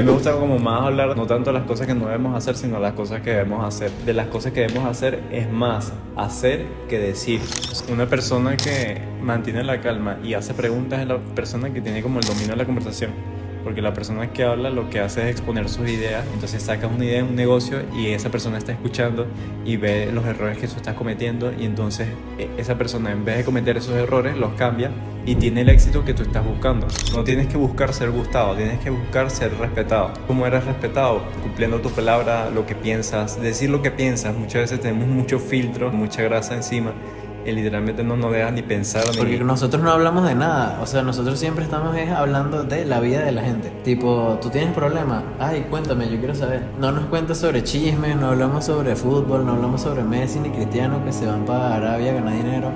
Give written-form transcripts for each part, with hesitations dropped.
A mí me gusta como más hablar no tanto de las cosas que no debemos hacer, sino las cosas que debemos hacer. De las cosas que debemos hacer es más hacer que decir. Una persona que mantiene la calma y hace preguntas es la persona que tiene como el dominio de la conversación. Porque la persona que habla lo que hace es exponer sus ideas, entonces sacas una idea en un negocio y esa persona está escuchando y ve los errores que tú estás cometiendo y entonces esa persona en vez de cometer esos errores los cambia y tiene el éxito que tú estás buscando. No tienes que buscar ser gustado, tienes que buscar ser respetado. ¿Cómo eres respetado? Cumpliendo tu palabra, lo que piensas, decir lo que piensas. Muchas veces tenemos mucho filtro, mucha grasa encima y literalmente no nos dejas ni pensar Porque ni... nosotros no hablamos de nada, o sea, nosotros siempre estamos hablando de la vida de la gente. Tipo, tú tienes problemas, ay, cuéntame, yo quiero saber. No nos cuentas sobre chismes, no hablamos sobre fútbol, no hablamos sobre Messi ni Cristiano que se van para Arabia a ganar dinero.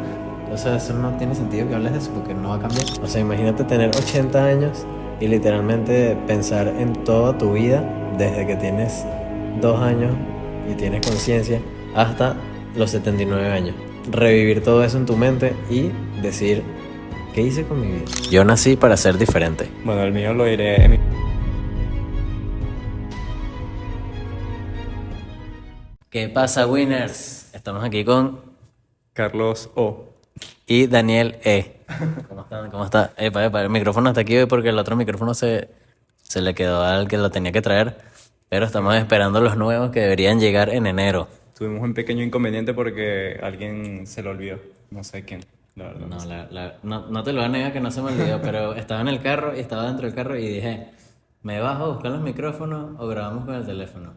O sea, eso no tiene sentido que hables de eso porque no va a cambiar. O sea, imagínate tener 80 años y literalmente pensar en toda tu vida desde que tienes 2 años y tienes conciencia hasta los 79 años. Revivir todo eso en tu mente y decir, ¿qué hice con mi vida? Yo nací para ser diferente. Bueno, el mío lo diré en... ¿Qué pasa, winners? Estamos aquí con Carlos O. y Daniel E. ¿Cómo están? ¿Cómo está? El micrófono está aquí hoy porque el otro micrófono se le quedó al que lo tenía que traer, pero estamos esperando los nuevos que deberían llegar en enero. Tuvimos un pequeño inconveniente porque alguien se lo olvidó. No sé quién, la verdad. No No, sé. no te lo voy a negar que no se me olvidó, pero estaba en el carro y estaba dentro del carro y dije, ¿me bajo a buscar los micrófonos o grabamos con el teléfono?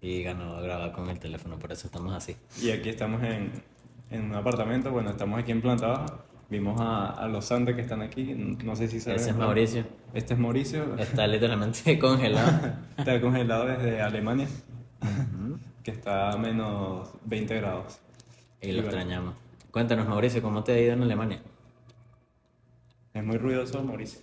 Y ganó grabar con el teléfono, por eso estamos así. Y aquí estamos en un apartamento. Bueno, estamos aquí en planta baja. Vimos a los Santos que están aquí. No sé si se Ese es ven. Mauricio. Este es Mauricio. Está literalmente congelado. Está congelado desde Alemania, que está a menos 20 grados. Y Y lo bueno, extrañamos. Cuéntanos, Mauricio, ¿cómo te ha ido en Alemania? es muy ruidoso Mauricio.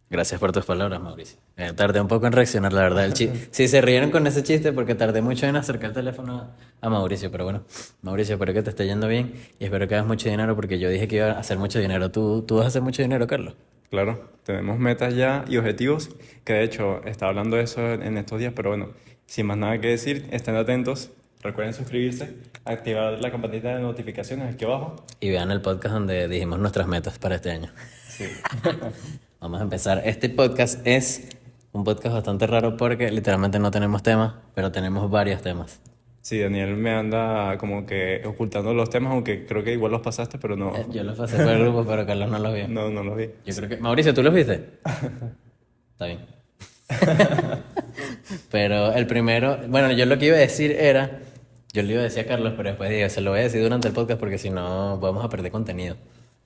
Gracias por tus palabras, Mauricio. Tardé un poco en reaccionar, la verdad. Sí, se rieron con ese chiste porque tardé mucho en acercar el teléfono a Mauricio, pero bueno, Mauricio, espero que te esté yendo bien y espero que hagas mucho dinero porque yo dije que iba a hacer mucho dinero. ¿Tú vas a hacer mucho dinero, Carlos? Claro, tenemos metas ya y objetivos, que de hecho estaba hablando de eso en estos días, pero bueno, sin más nada que decir, estén atentos, recuerden suscribirse, activar la campanita de notificaciones aquí abajo. Y vean el podcast donde dijimos nuestras metas para este año. Sí. Vamos a empezar. Este podcast es un podcast bastante raro porque literalmente no tenemos temas, pero tenemos varios temas. Sí, Daniel me anda como que ocultando los temas, aunque creo que igual los pasaste, pero no, Yo los pasé por el grupo, pero Carlos no los vio. no los vi. Yo creo que... Mauricio, ¿tú los viste? Está bien. Pero el primero... Bueno, yo lo que iba a decir era... Yo le iba a decir a Carlos, pero después dije, se lo voy a decir durante el podcast porque si no vamos a perder contenido.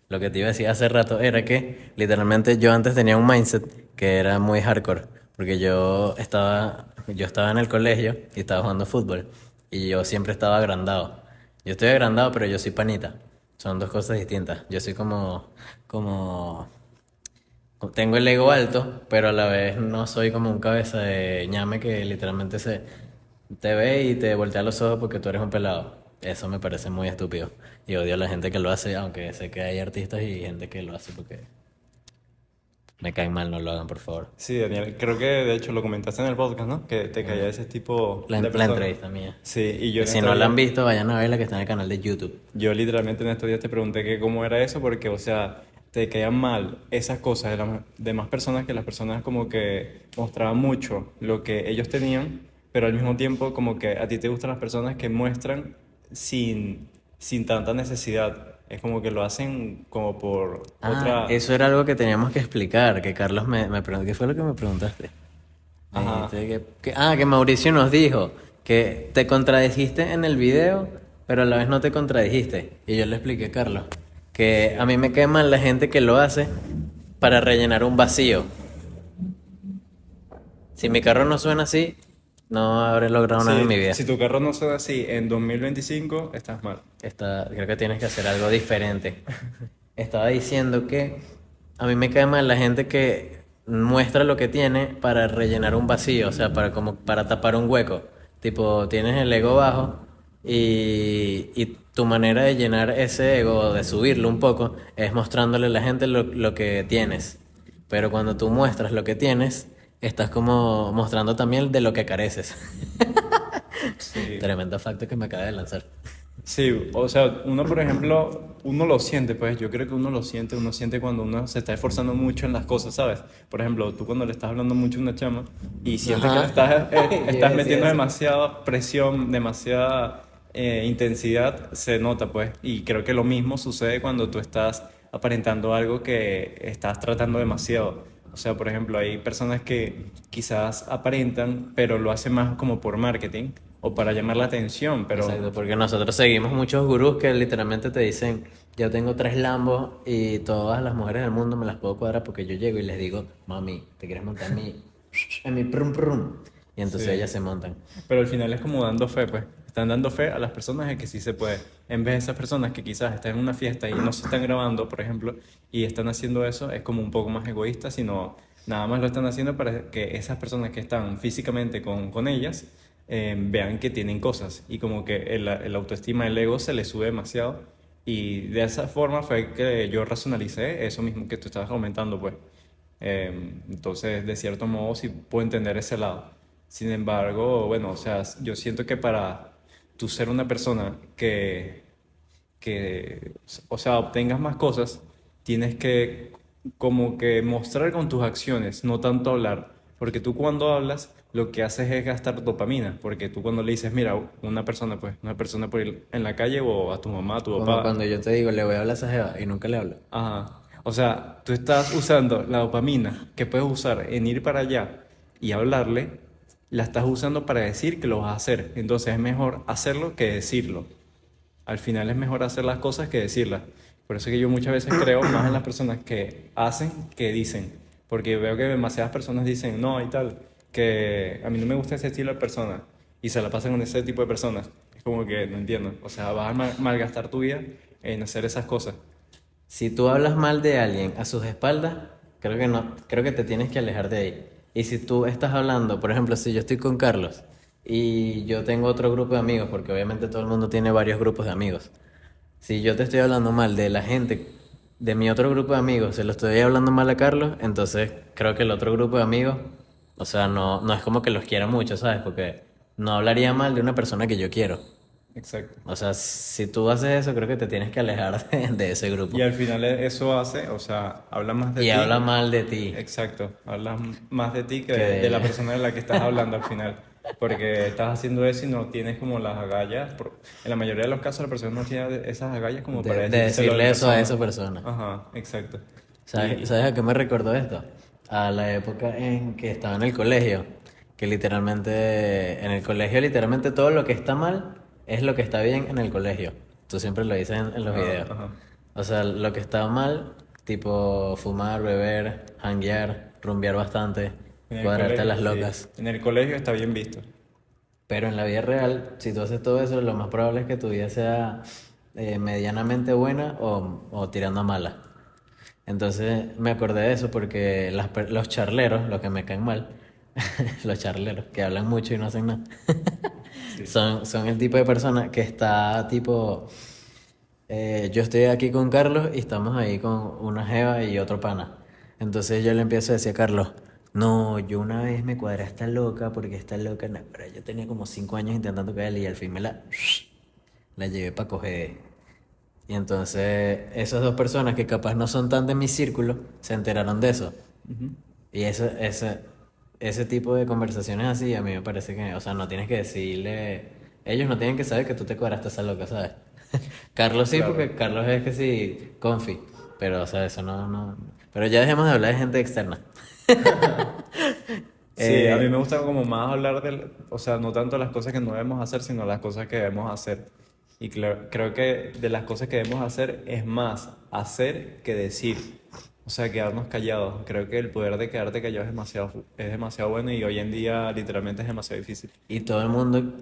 Lo que te iba a decir hace rato era que literalmente yo antes tenía un mindset que era muy hardcore. Porque yo estaba en el colegio y estaba jugando fútbol. Y yo siempre estaba agrandado. Yo estoy agrandado, pero yo soy panita. Son dos cosas distintas. Yo soy como tengo el ego alto, pero a la vez no soy como un cabeza de ñame que literalmente se te ve y te voltea los ojos porque tú eres un pelado. Eso me parece muy estúpido. Y odio a la gente que lo hace, aunque sé que hay artistas y gente que lo hace porque me caen mal, no lo hagan, por favor. Sí, Daniel, creo que de hecho lo comentaste en el podcast, ¿no? Que te caía ese tipo La, de la personas. entrevista mía. Sí, y yo Y en si estos no la días, han visto, vayan a verla que está en el canal de YouTube. yo literalmente en estos días te pregunté que cómo era eso, porque, o sea, te caían mal esas cosas de las demás personas, que las personas como que mostraban mucho lo que ellos tenían, pero al mismo tiempo como que a ti te gustan las personas que muestran sin tanta necesidad. Es como que lo hacen como por Ah, otra... eso era algo que teníamos que explicar, que Carlos me preguntó. ¿Qué fue lo que me preguntaste? Me Ajá. dijiste que Mauricio nos dijo que te contradijiste en el video, pero a la vez no te contradijiste. Y yo le expliqué a Carlos que a mí me cae mal la gente que lo hace para rellenar un vacío. Si mi carro no suena así, no habré logrado nada en mi Sí, vida. si tu carro no suena así en 2025, estás mal. Creo que tienes que hacer algo diferente. Estaba diciendo que a mí me cae mal la gente que muestra lo que tiene para rellenar un vacío, o sea, para tapar un hueco. Tipo, tienes el ego bajo y tu manera de llenar ese ego, de subirlo un poco, es mostrándole a la gente lo que tienes. Pero cuando tú muestras lo que tienes, estás como mostrando también de lo que careces. Sí. Tremendo facto que me acaba de lanzar. Sí, o sea, uno por ejemplo, uno lo siente, pues yo creo que uno siente cuando uno se está esforzando mucho en las cosas, ¿sabes? Por ejemplo, tú cuando le estás hablando mucho a una chama y sientes que le Ajá. Yo iba a estás decir metiendo eso. demasiada presión, demasiada intensidad, se nota, pues. Y creo que lo mismo sucede cuando tú estás aparentando algo que estás tratando demasiado. O sea, por ejemplo, hay personas que quizás aparentan, pero lo hacen más como por marketing o para llamar la atención, pero Exacto, porque nosotros seguimos muchos gurús que literalmente te dicen, yo tengo 3 Lambos y todas las mujeres del mundo me las puedo cuadrar porque yo llego y les digo, mami, ¿te quieres montar en mi prum prum? Y entonces sí. ellas se montan. Pero al final es como dando fe, pues. Están dando fe a las personas de que sí se puede. En vez de esas personas que quizás están en una fiesta y no se están grabando, por ejemplo, y están haciendo eso, es como un poco más egoísta, sino nada más lo están haciendo para que esas personas que están físicamente con ellas vean que tienen cosas. Y como que el autoestima, el ego se les sube demasiado. Y de esa forma fue que yo racionalicé eso mismo que tú estabas comentando, pues. Entonces, de cierto modo, sí puedo entender ese lado. Sin embargo, bueno, o sea, yo siento que para tú ser una persona que, o sea, obtengas más cosas, tienes que como que mostrar con tus acciones, no tanto hablar. Porque tú cuando hablas, lo que haces es gastar dopamina. Porque tú cuando le dices, mira, una persona, pues, una persona por ir en la calle o a tu mamá, a tu Como papá, cuando yo te digo, le voy a hablar a esa jeva y nunca le hablo. ajá. O sea, tú estás usando la dopamina que puedes usar en ir para allá y hablarle, la estás usando para decir que lo vas a hacer. Entonces es mejor hacerlo que decirlo. Al final es mejor hacer las cosas que decirlas. Por eso es que yo muchas veces creo más en las personas que hacen que dicen. Porque veo que demasiadas personas dicen, no, y tal, que a mí no me gusta ese estilo de persona. Y se la pasan con ese tipo de personas. Es como que no entiendo. O sea, vas a malgastar tu vida en hacer esas cosas. Si tú hablas mal de alguien a sus espaldas, creo que no, creo que te tienes que alejar de ahí. Y si tú estás hablando, por ejemplo, si yo estoy con Carlos y yo tengo otro grupo de amigos, porque obviamente todo el mundo tiene varios grupos de amigos. Si yo te estoy hablando mal de la gente de mi otro grupo de amigos, se lo estoy hablando mal a Carlos, entonces creo que el otro grupo de amigos, o sea, no es como que los quiera mucho, ¿sabes? Porque no hablaría mal de una persona que yo quiero. Exacto. O sea, si tú haces eso, creo que te tienes que alejar de ese Y grupo. al final eso hace, o sea, habla más de Y habla ti. mal de ti Exacto, hablas más de ti que que de de la ella. persona de la que estás hablando al final. Porque estás haciendo eso y no tienes como las agallas. En la mayoría de los casos la persona no tiene esas agallas como para De decírselo decirle en eso a persona. esa persona. Ajá, exacto. Y ¿Sabes a qué me recordó esto? A la época en que estaba en el colegio, que literalmente, en el colegio literalmente todo lo que está mal es lo que está bien en el colegio. Tú siempre lo dices en los videos. ajá. O sea, lo que está mal, tipo fumar, beber, janguear, rumbear bastante, En el cuadrarte a colegio, las sí. locas. En el colegio está bien visto. Pero en la vida real, si tú haces todo eso, lo más probable es que tu vida sea medianamente buena o tirando a mala. Entonces me acordé de eso porque los charleros, los que me caen mal, los charleros, que hablan mucho y no hacen nada, Sí. son el tipo de persona que está tipo, yo estoy aquí con Carlos y estamos ahí con una jeva y otro pana. Entonces yo le empiezo a decir a Carlos, no, yo una vez me cuadré a esta loca porque esta loca, no, pero yo tenía como 5 años intentando caerle y al fin la llevé para coger. Y entonces esas dos personas que capaz no son tan de mi círculo se enteraron de eso. Ujú. Y ese tipo de conversaciones así a mí me parece que, o sea, no tienes que decirle, ellos no tienen que saber que tú te cuadraste esa loca, ¿sabes? Carlos sí, Claro. porque Carlos es que sí, confi, pero o sea, eso no. Pero ya dejemos de hablar de gente externa. Sí, a mí me Eh, gusta como más hablar del, o sea, no tanto las cosas que no debemos hacer, sino las cosas que debemos hacer. Y creo que de las cosas que debemos hacer es más hacer que decir. O sea, quedarnos callados. Creo que el poder de quedarte callado es demasiado bueno y hoy en día literalmente es demasiado difícil. y todo el mundo,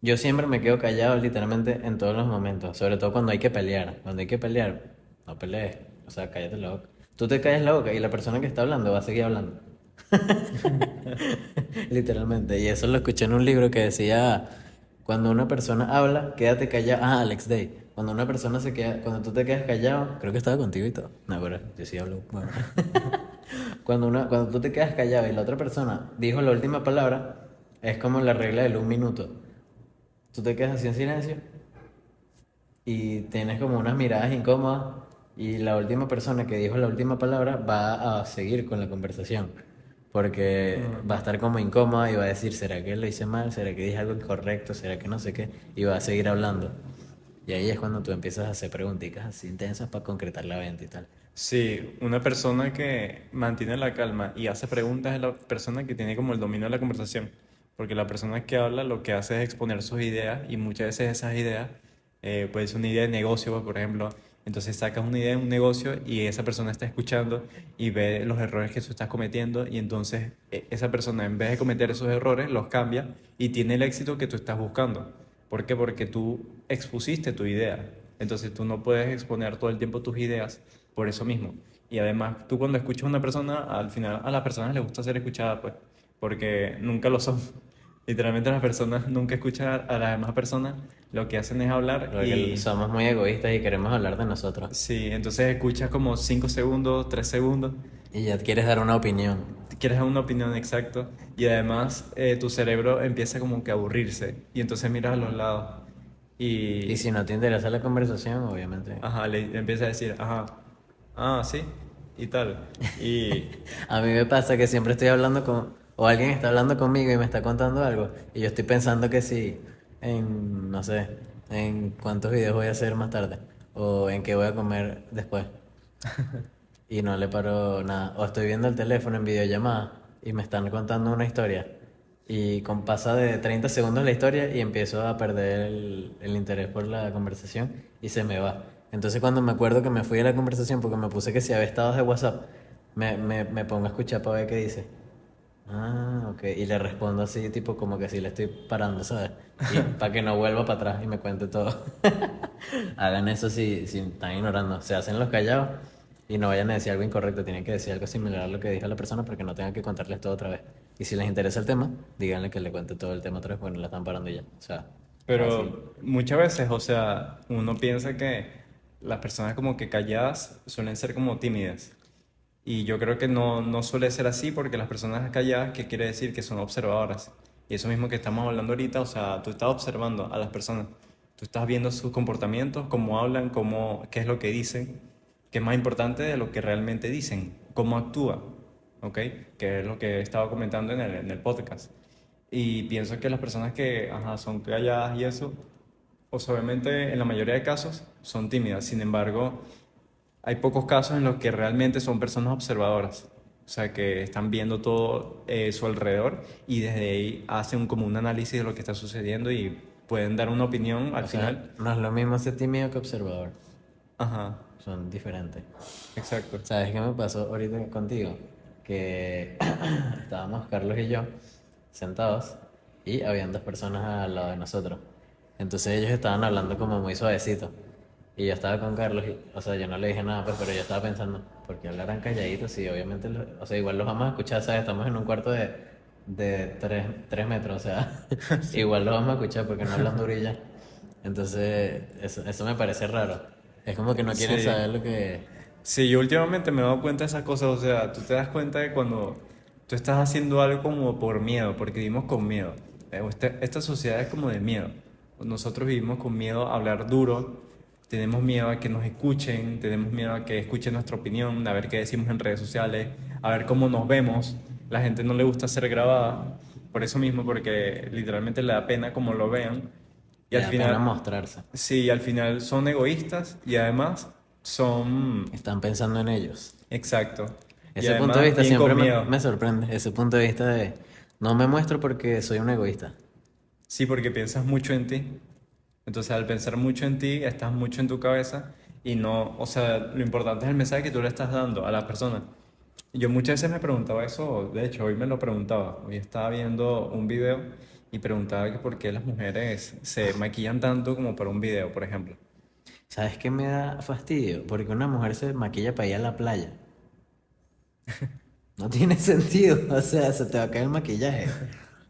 yo siempre me quedo callado literalmente en todos los momentos, sobre todo cuando hay que pelear. Cuando hay que pelear, no pelees, o sea, cállate la boca. Tú te callas la boca y la persona que está hablando va a seguir hablando. Literalmente. Y eso lo escuché en un libro que decía, cuando una persona habla, quédate callado. Ah, Alex Day. Cuando una persona se queda, cuando tú te quedas callado, creo que estaba contigo y todo. No, pero yo sí hablo. Bueno. Cuando tú te quedas callado y la otra persona dijo la última palabra, es como la regla del 1 minuto. Tú te quedas así en silencio y tienes como unas miradas incómodas y la última persona que dijo la última palabra va a seguir con la conversación porque va a estar como incómoda y va a decir, ¿será que lo hice mal? ¿Será que dije algo incorrecto? ¿Será que no sé qué? Y va a seguir hablando. Y ahí es cuando tú empiezas a hacer preguntitas así intensas para concretar la venta y tal. Sí, una persona que mantiene la calma y hace preguntas es la persona que tiene como el dominio de la conversación. Porque la persona que habla lo que hace es exponer sus ideas y muchas veces esas ideas, puede ser una idea de negocio, por ejemplo. Entonces sacas una idea de un negocio y esa persona está escuchando y ve los errores que tú estás cometiendo y entonces esa persona en vez de cometer esos errores los cambia y tiene el éxito que tú estás buscando. ¿Por qué? Porque tú expusiste tu idea. Entonces tú no puedes exponer todo el tiempo tus ideas por eso mismo. Y además, tú cuando escuchas a una persona, al final a las personas les gusta ser escuchadas, pues, porque nunca lo son. Literalmente las personas nunca escuchan a las demás personas, lo que hacen es hablar Porque y somos muy egoístas y queremos hablar de nosotros. sí, entonces escuchas como 5 segundos, 3 segundos, Y ya quieres dar una opinión. quieres dar una opinión exacta y además tu cerebro empieza como que a aburrirse y entonces miras a los lados Y y si no te interesa la conversación, obviamente. ajá, le empieza a decir, ajá, ah, sí, y tal. Y A mí me pasa que siempre estoy hablando con, o alguien está hablando conmigo y me está contando algo, y yo estoy pensando que sí, en, no sé, en cuántos videos voy a hacer más tarde, o en qué voy a comer después, y no le paro nada. O estoy viendo el teléfono en videollamada y me están contando una historia, y con pasa de 30 segundos la historia y empiezo a perder el interés por la conversación y se me va. Entonces cuando me acuerdo que me fui de la conversación porque me puse que si había estados de WhatsApp, me pongo a escuchar para ver qué dice. Ah, ok. Y le respondo así, tipo como que si le estoy parando, ¿sabes? Y para que no vuelva para atrás y me cuente todo. Hagan eso si están ignorando. Se hacen los callados y no vayan a decir algo incorrecto. Tienen que decir algo similar a lo que dijo la persona para que no tengan que contarles todo otra vez. Y si les interesa el tema, díganle que le cuente todo el tema otra vez porque no la están parando y ya. O sea, fácil. pero muchas veces, o sea, uno piensa que las personas como que calladas suelen ser como tímidas. Y yo creo que no suele ser así porque las personas calladas, ¿qué quiere decir? Que son observadoras. Y eso mismo que estamos hablando ahorita, o sea, tú estás observando a las personas. Tú estás viendo sus comportamientos, cómo hablan, qué es lo que dicen, que es más importante de lo que realmente dicen, cómo actúan, ¿ok? Que es lo que he estado comentando en el podcast. Y pienso que las personas que ajá, son calladas y eso, pues obviamente en la mayoría de casos son tímidas. Sin embargo, hay pocos casos en los que realmente son personas observadoras. O sea, que están viendo todo su alrededor y desde ahí hacen como un análisis de lo que está sucediendo y pueden dar una opinión al O sea, final. no es lo mismo ser tímido que observador. Ajá, Son diferentes. exacto. ¿Sabes qué me pasó ahorita contigo? Que estábamos Carlos y yo sentados y habían dos personas al lado de nosotros. Entonces ellos estaban hablando como muy suavecito. Y yo estaba con Carlos y, o sea, yo no le dije nada, pues, pero yo estaba pensando, ¿por qué hablarán calladitos? Sí, obviamente, o sea, igual los vamos a escuchar, ¿sabes? Estamos en un cuarto de 3 metros, o sea, igual los vamos a escuchar porque no hablan duro y ya. Entonces, eso me parece raro. Es como que no quieren Sí. saber lo que... Sí, yo últimamente me he dado cuenta de esas cosas. O sea, tú te das cuenta de cuando tú estás haciendo algo como por miedo, porque vivimos con miedo. Esta sociedad es como de miedo. Nosotros vivimos con miedo a hablar duro, tenemos miedo a que nos escuchen, tenemos miedo a que escuchen nuestra opinión, a ver qué decimos en redes sociales, a ver cómo nos vemos. La gente no le gusta ser grabada, por eso mismo, porque literalmente le da pena como lo vean. Y Le al da pena final, mostrarse. sí, al final son egoístas y además son, Están pensando en ellos. exacto, y Ese punto de además vista bien siempre con miedo. me sorprende. Ese punto de vista de no me muestro porque soy un egoísta. Sí, porque piensas mucho en ti. Entonces, al pensar mucho en ti, estás mucho en tu cabeza y no, o sea, lo importante es el mensaje que tú le estás dando a las personas. Yo muchas veces me preguntaba eso, de hecho, hoy me lo preguntaba. Hoy estaba viendo un video y preguntaba que por qué las mujeres se maquillan tanto como para un video, por ejemplo. ¿Sabes qué me da fastidio? Porque una mujer se maquilla para ir a la playa. No tiene sentido. O sea, se te va a caer el maquillaje.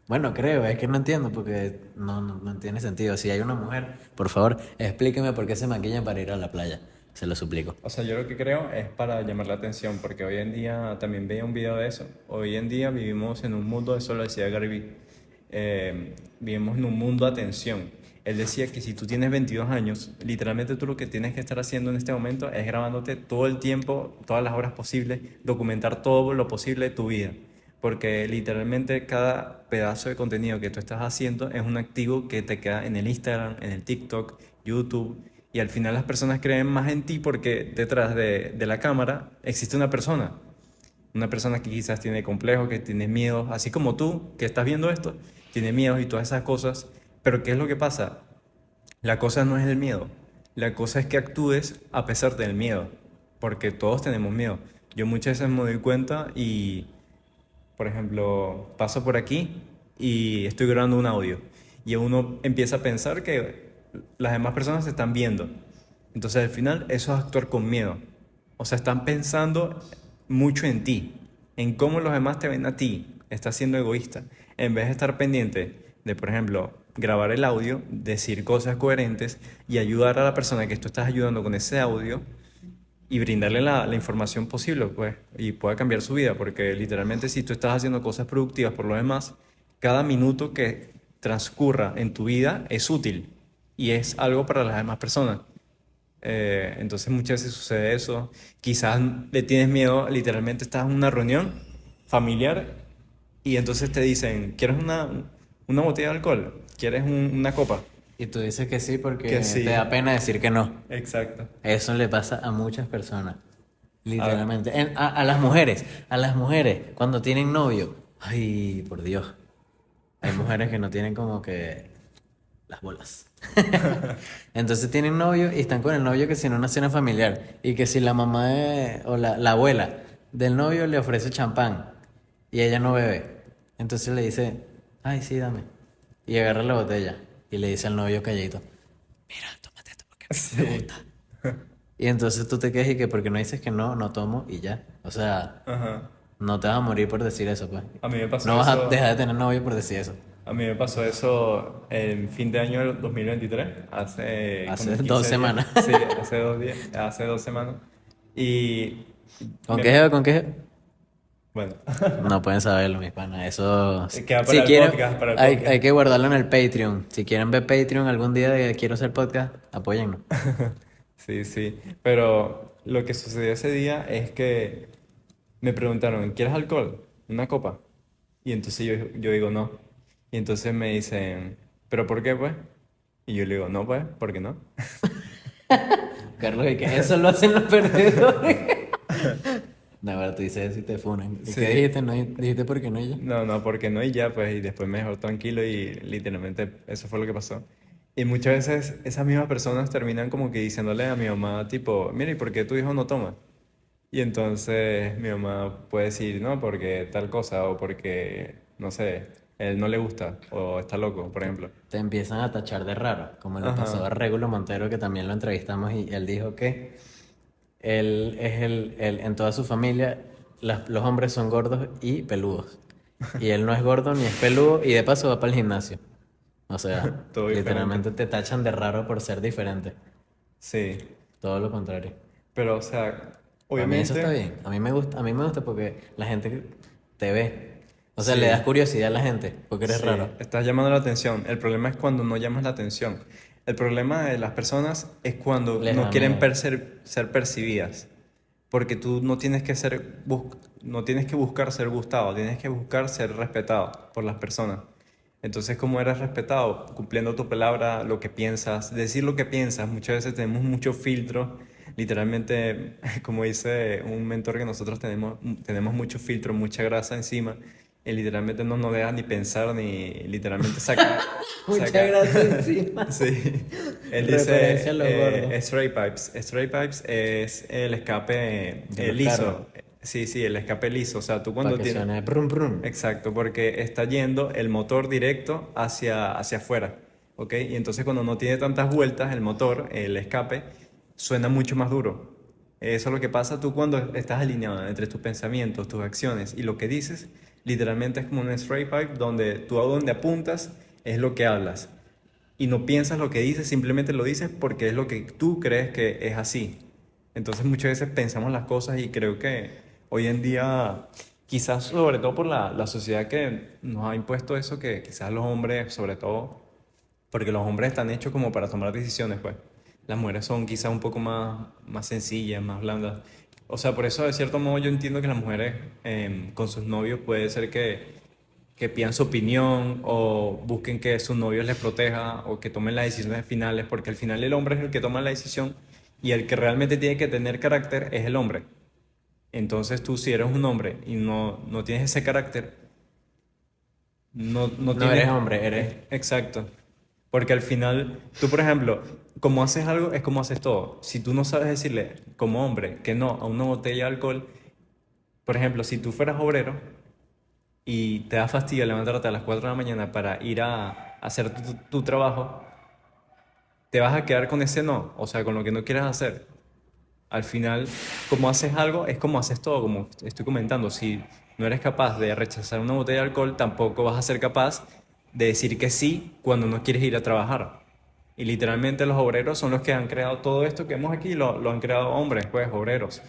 Bueno, creo, es que no entiendo porque no tiene sentido. Si hay una mujer, por favor, explíqueme por qué se maquillan para ir a la playa. Se lo suplico. O sea, yo lo que creo es para llamar la atención, porque hoy en día también veía un video de eso. Hoy en día vivimos en un mundo, eso lo decía Gary Vee, vivimos en un mundo de atención. Él decía que si tú tienes 22 años, literalmente tú lo que tienes que estar haciendo en este momento es grabándote todo el tiempo, todas las horas posibles, documentar todo lo posible de tu vida. Porque literalmente cada pedazo de contenido que tú estás haciendo es un activo que te queda en el Instagram, en el TikTok, YouTube. Y al final las personas creen más en ti porque detrás de la cámara existe una persona. Una persona que quizás tiene complejos, que tiene miedos, así como tú que estás viendo esto, tiene miedos y todas esas cosas. Pero ¿qué es lo que pasa? La cosa no es el miedo. La cosa es que actúes a pesar del miedo. Porque todos tenemos miedo. Yo muchas veces me doy cuenta y, por ejemplo, paso por aquí y estoy grabando un audio. Y uno empieza a pensar que las demás personas se están viendo. Entonces al final eso es actuar con miedo. O sea, están pensando mucho en ti, en cómo los demás te ven a ti. Estás siendo egoísta. En vez de estar pendiente de, por ejemplo, grabar el audio, decir cosas coherentes y ayudar a la persona que tú estás ayudando con ese audio y brindarle la información posible, pues, y pueda cambiar su vida, porque literalmente si tú estás haciendo cosas productivas por lo demás, cada minuto que transcurra en tu vida es útil y es algo para las demás personas. Entonces muchas veces sucede eso. Quizás le tienes miedo, literalmente estás en una reunión familiar y entonces te dicen, ¿quieres una botella de alcohol? ¿Quieres una copa? Y tú dices que sí porque Que sí. te da pena decir que no. Exacto. Eso le pasa a muchas personas, A- literalmente. A las mujeres, cuando tienen novio, ay, por Dios, hay mujeres que no tienen como que las bolas. Entonces tienen novio y están con el novio que si no una cena familiar y que si la mamá o la abuela del novio le ofrece champán y ella no bebe, entonces le dice, ay, sí, dame. Y agarra la botella y le dice al novio calladito, mira, tómate esto porque a mí me Sí. gusta. Y entonces tú te quedas y que porque no dices que no, no tomo y ya. O sea, Ajá. no te vas a morir por decir eso, pues. A mí me pasó No vas a eso. dejar de tener novio por decir eso. A mí me pasó eso en fin de año del 2023, hace Hace como 15 2 días. semanas. Sí, hace 2 días, hace 2 semanas. Y ¿Con me- qué jeva? ¿Con qué jeva? bueno, No pueden saberlo, mis panas. Eso. queda para Si el quieren, podcast, para el hay, podcast. hay que guardarlo en el Patreon. Si quieren ver Patreon algún día de Quiero Hacer Podcast, apóyennos. Sí, sí. Pero lo que sucedió ese día es que me preguntaron, ¿quieres alcohol? ¿Una copa? Y entonces yo digo no. Y entonces me dicen, ¿pero por qué pues? Y yo le digo, no pues, ¿por qué no? Carlos, y que eso lo hacen los perdedores. No, ahora tú dices eso y te funan. ¿Y Sí. qué dijiste? ¿No dijiste por qué no y ya? No, no, porque no y ya, pues, y después me dejó tranquilo y literalmente eso fue lo que pasó. Y muchas veces esas mismas personas terminan como que diciéndole a mi mamá, tipo, mira, ¿y por qué tu hijo no toma? Y entonces mi mamá puede decir, no, porque tal cosa, o porque, no sé, él no le gusta, o está loco, por ejemplo. Te empiezan a tachar de raro, como le pasó Ajá, a Régulo Montero, que también lo entrevistamos y él dijo que él es en toda su familia, los hombres son gordos y peludos. Y él no es gordo ni es peludo y de paso va para el gimnasio. O sea, todo diferente. literalmente te tachan de raro por ser diferente. Sí, Todo lo contrario. pero o sea, Para mí eso está obviamente, bien. A mí me gusta porque la gente te ve. O sea, sí. le das curiosidad a la gente porque eres Sí, raro. estás llamando la atención. El problema es cuando no llamas la atención. El problema de las personas es cuando Les no da quieren miedo. ser percibidas. Porque tú no tienes que no tienes que buscar ser gustado, tienes que buscar ser respetado por las personas. Entonces, ¿cómo eres respetado? Cumpliendo tu palabra, lo que piensas, decir lo que piensas. Muchas veces tenemos mucho filtro. Literalmente, como dice un mentor que nosotros tenemos mucho filtro, mucha grasa encima. Y literalmente no nos deja ni pensar ni literalmente sacar. Muchas gracias encima. Sí. Él Referencia a los dice gordos. stray pipes. Stray pipes es el escape De los liso. carros. Sí, sí, el escape liso. O sea, tú Para cuando que tienes... suene brum brum. Exacto, porque está yendo el motor directo hacia afuera, ¿ok? Y entonces cuando no tiene tantas vueltas, el motor, el escape, suena mucho más duro. Eso es lo que pasa tú cuando estás alineado entre tus pensamientos, tus acciones y lo que dices. Literalmente es como un straight pipe donde tú a donde apuntas es lo que hablas. Y no piensas lo que dices, simplemente lo dices porque es lo que tú crees que es así. Entonces muchas veces pensamos las cosas y creo que hoy en día, quizás sobre todo por la sociedad que nos ha impuesto eso, que quizás los hombres, sobre todo, porque los hombres están hechos como para tomar decisiones, pues. Las mujeres son quizás un poco más sencillas, más blandas. O sea, por eso de cierto modo yo entiendo que las mujeres con sus novios puede ser que pidan su opinión o busquen que su novio les proteja o que tomen las decisiones finales, porque al final el hombre es el que toma la decisión y el que realmente tiene que tener carácter es el hombre. Entonces tú si eres un hombre y no tienes ese carácter, no No eres tienes... hombre, eres... Exacto. Porque al final, tú por ejemplo, como haces algo es como haces todo. Si tú no sabes decirle como hombre que no a una botella de alcohol, por ejemplo, si tú fueras obrero y te da fastidio levantarte a las 4 de la mañana para ir a hacer tu trabajo, te vas a quedar con ese no, o sea, con lo que no quieres hacer. Al final, como haces algo, es como haces todo, como estoy comentando. Si no eres capaz de rechazar una botella de alcohol, tampoco vas a ser capaz de decir que sí cuando no quieres ir a trabajar. Y literalmente los obreros son los que han creado todo esto que vemos aquí, lo han creado hombres, pues, obreros,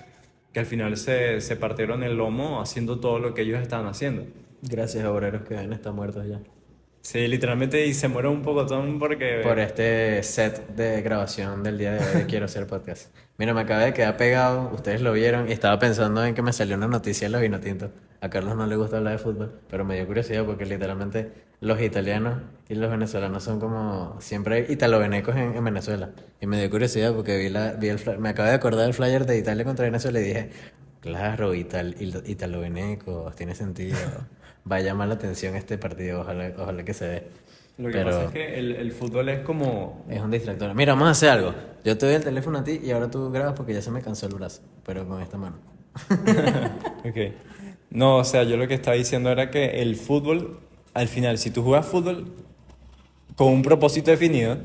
que al final se partieron el lomo haciendo todo lo que ellos estaban haciendo. Gracias, obreros que deben estar muertos ya. Sí, literalmente, y se muere un pocotón Por porque... este set de grabación del día de hoy de Quiero Hacer Podcast. Mira, me acabé de quedar pegado, ustedes lo vieron, y estaba pensando en que me salió una noticia de los vinotintos. A Carlos no le gusta hablar de fútbol, pero me dio curiosidad porque literalmente los italianos y los venezolanos son como siempre italovenecos en Venezuela. Y me dio curiosidad porque me acabo de acordar del flyer de Italia contra Venezuela y dije, claro, italovenecos, tiene sentido. Va a llamar la atención este partido, ojalá que se dé. Lo que pasa es Pero que el fútbol es como... es un distractor. Mira, vamos a hacer algo. Yo te doy el teléfono a ti y ahora tú grabas porque ya se me cansó el brazo, pero con esta mano. Ok. No, o sea, yo lo que estaba diciendo era que el fútbol, al final, si tú juegas fútbol con un propósito definido,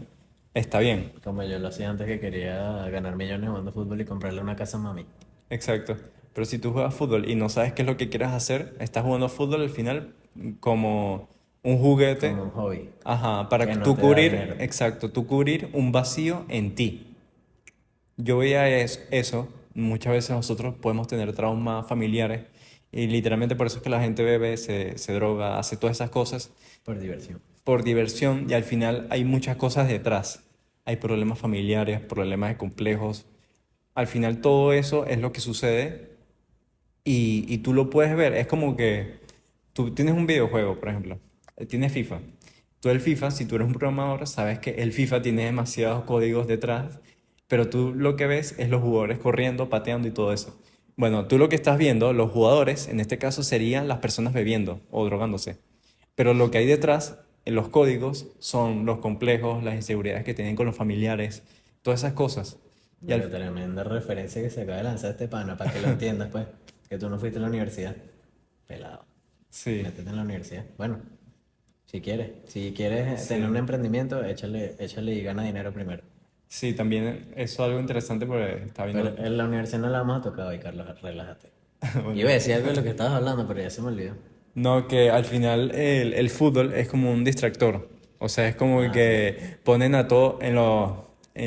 está bien. Como yo lo hacía antes que quería ganar millones jugando fútbol y comprarle una casa a mami. Exacto. Pero si tú juegas fútbol y no sabes qué es lo que quieres hacer, estás jugando fútbol al final como un juguete. Como un hobby. Ajá, para Que que no tú te da cubrir, dinero. exacto, tú cubrir un vacío en ti. Yo veía eso, muchas veces nosotros podemos tener traumas familiares y literalmente por eso es que la gente bebe, se droga, hace todas esas cosas Por diversión. por diversión y al final hay muchas cosas detrás. Hay problemas familiares, problemas de complejos. Al final todo eso es lo que sucede y tú lo puedes ver. Es como que tú tienes un videojuego, por ejemplo, tienes FIFA. Tú el FIFA, si tú eres un programador, sabes que el FIFA tiene demasiados códigos detrás, pero tú lo que ves es los jugadores corriendo, pateando y todo eso. Bueno, tú lo que estás viendo, los jugadores, en este caso serían las personas bebiendo o drogándose. Pero lo que hay detrás, en los códigos, son los complejos, las inseguridades que tienen con los familiares, todas esas cosas. Y Mira, al, tremenda referencia que se acaba de lanzar este pana para que lo entiendas, pues. Que tú no fuiste a la universidad. Pelado. sí, Métete en la universidad. Bueno, si quieres. Si quieres tener un sí. emprendimiento, échale y gana dinero primero. Sí, también eso es algo interesante porque está Pero viendo. en la universidad no la vamos a tocar hoy, Carlos, relájate. Bueno, Iba a decir algo de lo que estabas hablando, pero ya se me olvidó. no, que al final el fútbol es como un distractor. O sea, es como Ah, sí. que ponen a todo en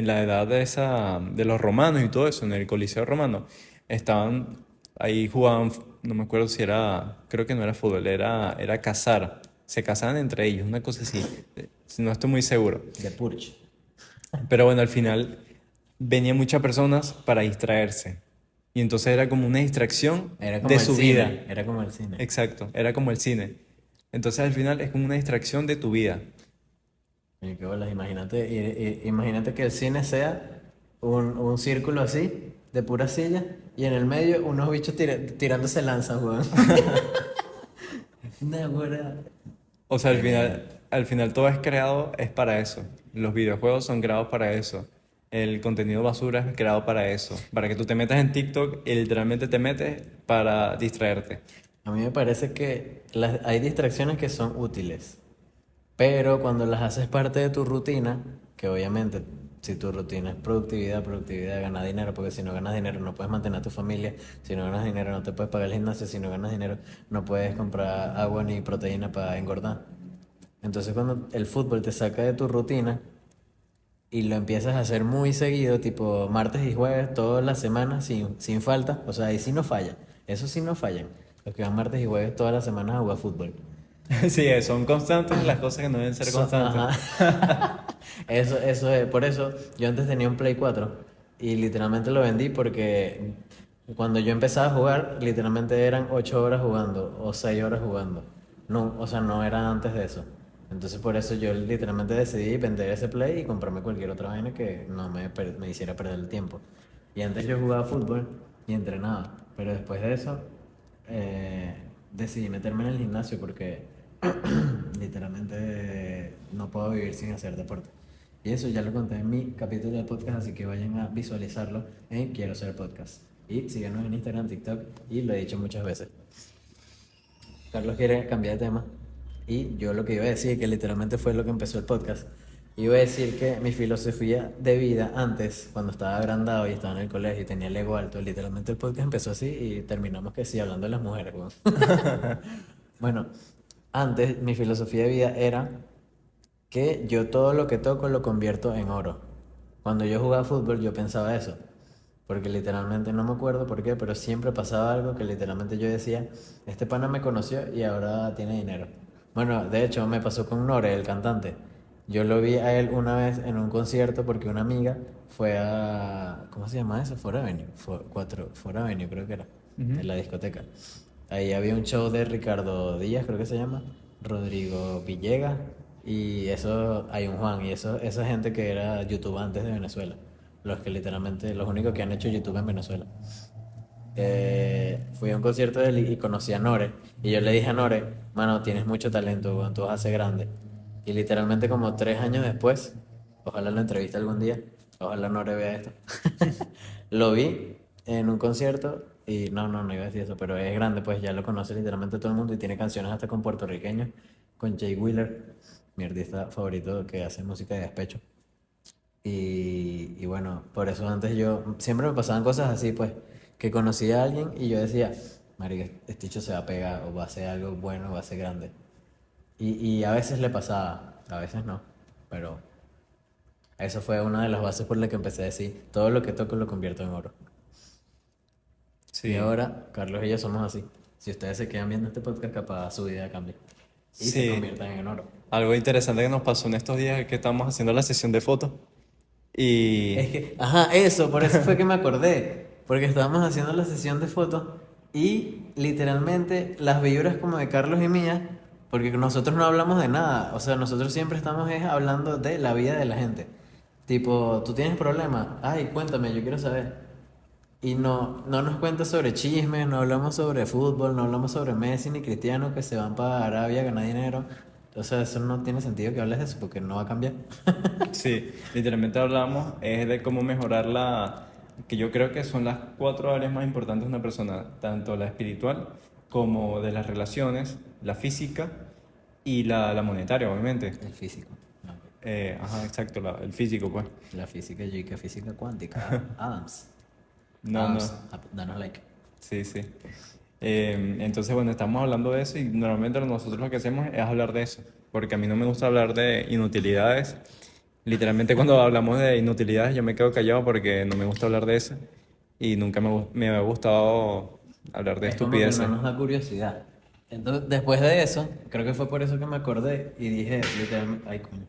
la edad de los romanos y todo eso, en el Coliseo romano. Estaban ahí jugaban, no me acuerdo si era, creo que no era fútbol, era cazar. Se cazaban entre ellos, una cosa así. No estoy muy seguro. De Purge. Pero bueno, al final venían muchas personas para distraerse. Y entonces era como una distracción Era de como el su vida. cine. Era como el cine. Exacto, era como el cine. Entonces al final es como una distracción de tu vida. Oye, qué bolas, imagínate, imagínate que el cine sea un círculo así, de pura silla, y en el medio unos bichos tirándose lanzas, weón. Una buena. O sea, Genial. al final todo es creado, es para eso. Los videojuegos son creados para eso. El contenido basura es creado para eso. Para que tú te metas en TikTok y literalmente te metes para distraerte. A mí me parece que hay distracciones que son útiles, pero cuando las haces parte de tu rutina, que obviamente si tu rutina es productividad, productividad, ganar dinero, porque si no ganas dinero no puedes mantener a tu familia, si no ganas dinero no te puedes pagar el gimnasio, si no ganas dinero no puedes comprar agua ni proteína para engordar. Entonces cuando el fútbol te saca de tu rutina, y lo empiezas a hacer muy seguido, tipo martes y jueves, todas las semanas, sin falta, o sea, ahí sí no falla. Eso sí no fallan. Los que van martes y jueves todas las semanas a jugar fútbol. Sí, son constantes las cosas que no deben ser constantes. Ajá. Eso es. Por eso yo antes tenía un Play 4 y literalmente lo vendí porque cuando yo empezaba a jugar, literalmente eran 8 horas jugando o 6 horas jugando. No, o sea, no era antes de eso. Entonces por eso yo literalmente decidí vender ese Play y comprarme cualquier otra vaina que no me hiciera perder el tiempo. Y antes yo jugaba fútbol y entrenaba, pero después de eso eh, decidí meterme en el gimnasio porque literalmente no puedo vivir sin hacer deporte. Y eso ya lo conté en mi capítulo de podcast, así que vayan a visualizarlo en Quiero Ser Podcast. Y síganos en Instagram, TikTok, y lo he dicho muchas veces. Carlos quiere cambiar de tema. Y yo lo que iba a decir, que literalmente fue lo que empezó el podcast, iba a decir que mi filosofía de vida antes, cuando estaba agrandado y estaba en el colegio y tenía el ego alto, literalmente el podcast empezó así y terminamos que sí, hablando de las mujeres, weón. Bueno, antes mi filosofía de vida era que yo todo lo que toco lo convierto en oro. Cuando yo jugaba fútbol yo pensaba eso, porque literalmente no me acuerdo por qué, pero siempre pasaba algo que literalmente yo decía, este pana me conoció y ahora tiene dinero. Bueno, de hecho me pasó con Nore, el cantante. Yo lo vi a él una vez en un concierto porque una amiga fue a... ¿Cómo se llama eso? For Avenue. For Avenue creo que era, Ujú. en la discoteca. Ahí había un show de Ricardo Díaz, creo que se llama, Rodrigo Villegas, y eso, hay un Juan, y eso, esa gente que era YouTube antes de Venezuela, los que literalmente, los únicos que han hecho YouTube en Venezuela. Fui a un concierto de él y conocí a Nore, y yo le dije a Nore, mano, tienes mucho talento, weón, tú vas a ser grande. Y literalmente como 3 años después, ojalá lo entreviste algún día, ojalá Nore vea esto, lo vi en un concierto y no iba a decir eso, pero es grande, pues ya lo conoce literalmente todo el mundo y tiene canciones hasta con puertorriqueños, con Jay Wheeler, mi artista favorito que hace música de despecho. Y bueno, por eso antes yo, siempre me pasaban cosas así, pues, que conocía a alguien y yo decía, marica, este hecho se va a pegar o va a ser algo bueno, va a ser grande. Y a veces le pasaba, a veces no, pero eso fue una de las bases por las que empecé a decir, todo lo que toco lo convierto en oro. Y Sí, ahora, Carlos y yo somos así. Si ustedes se quedan viendo este podcast, capaz su vida cambie. Y se sí. conviertan en oro. Algo interesante que nos pasó en estos días es que estamos haciendo la sesión de fotos y... Es que, ajá, eso, por eso fue que me acordé. Porque estábamos haciendo la sesión de fotos y literalmente las vibras como de Carlos y mía, porque nosotros no hablamos de nada. O sea, nosotros siempre estamos hablando de la vida de la gente. Tipo, ¿tú tienes problemas? Ay, cuéntame, yo quiero saber. Y no nos cuenta sobre chismes, no hablamos sobre fútbol, no hablamos sobre Messi ni Cristiano que se van para Arabia a ganar dinero. Entonces eso no tiene sentido que hables de eso porque no va a cambiar. Sí, literalmente hablamos es de cómo mejorar que yo creo que son las 4 áreas más importantes de una persona, tanto la espiritual como de las relaciones, la física y la monetaria, obviamente. El físico. Ah, ok. Ajá, exacto, el físico, pues. La física y que física cuántica. Adams. No, no, Adams, danos like. sí, sí. Entonces, bueno, estamos hablando de eso y normalmente nosotros lo que hacemos es hablar de eso, porque a mí no me gusta hablar de inutilidades. Literalmente cuando hablamos de inutilidades yo me quedo callado porque no me gusta hablar de eso y nunca me ha gustado hablar de Es como que no estupideces. nos da curiosidad. Entonces, después de eso, creo que fue por eso que me acordé y dije, literalmente, ay, coño.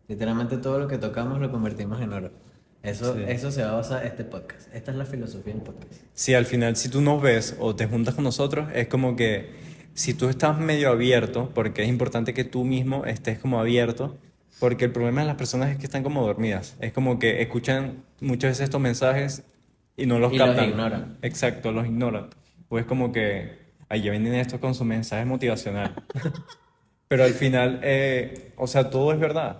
Literalmente todo lo que tocamos lo convertimos en oro. Sí. Eso se basa este podcast. Esta es la filosofía del podcast. Sí, al final si tú nos ves o te juntas con nosotros es como que si tú estás medio abierto, porque es importante que tú mismo estés como abierto, porque el problema de las personas es que están como dormidas. Es como que escuchan muchas veces estos mensajes y no los Y los captan. ignoran. Exacto, los ignoran. O es como que, ahí ya vienen estos con su mensaje motivacional. Pero al final, o sea, todo es verdad.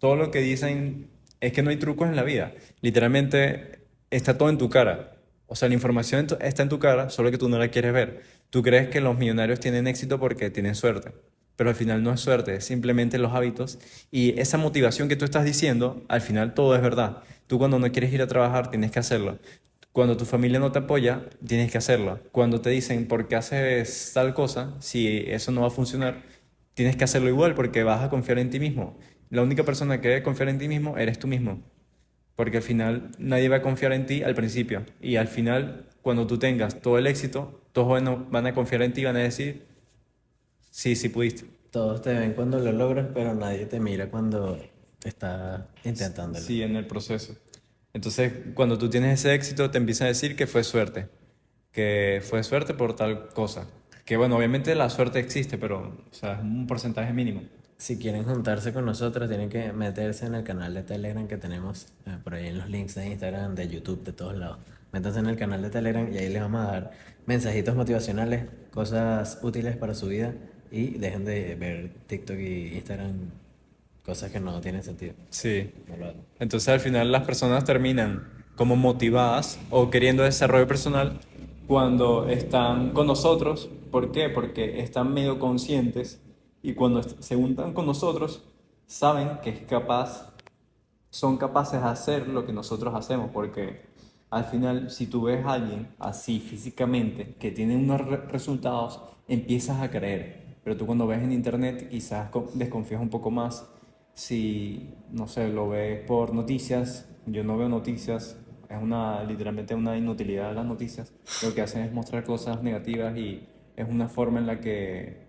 Todo lo que dicen es que no hay trucos en la vida. Literalmente está todo en tu cara. O sea, la información está en tu cara, solo que tú no la quieres ver. Tú crees que los millonarios tienen éxito porque tienen suerte, pero al final no es suerte, es simplemente los hábitos y esa motivación que tú estás diciendo, al final todo es verdad. Tú cuando no quieres ir a trabajar, tienes que hacerlo. Cuando tu familia no te apoya, tienes que hacerlo. Cuando te dicen por qué haces tal cosa, si eso no va a funcionar, tienes que hacerlo igual porque vas a confiar en ti mismo. La única persona que debe confiar en ti mismo eres tú mismo. Porque al final nadie va a confiar en ti al principio. Y al final, cuando tú tengas todo el éxito, todos van a confiar en ti y van a decir, sí, sí pudiste. Todos te ven cuando lo logras, pero nadie te mira cuando estás intentándolo. Sí, en el proceso. Entonces, cuando tú tienes ese éxito, te empiezan a decir que fue suerte por tal cosa. Que bueno, obviamente la suerte existe, pero o sea, es un porcentaje mínimo. Si quieren juntarse con nosotros, tienen que meterse en el canal de Telegram que tenemos por ahí en los links de Instagram, de YouTube, de todos lados. Métanse en el canal de Telegram y ahí les vamos a dar mensajitos motivacionales, cosas útiles para su vida y dejen de ver TikTok y Instagram, cosas que no tienen sentido. Sí. No lo hagan. Entonces al final las personas terminan como motivadas o queriendo desarrollo personal cuando están con nosotros. ¿Por qué? Porque están medio conscientes y cuando se juntan con nosotros saben que son capaces de hacer lo que nosotros hacemos. Porque al final si tú ves a alguien así físicamente que tiene unos resultados, empiezas a creer. Pero tú cuando ves en internet quizás desconfías un poco más si, no sé, lo ves por noticias. Yo no veo noticias, literalmente una inutilidad de las noticias. Lo que hacen es mostrar cosas negativas y es una forma en la que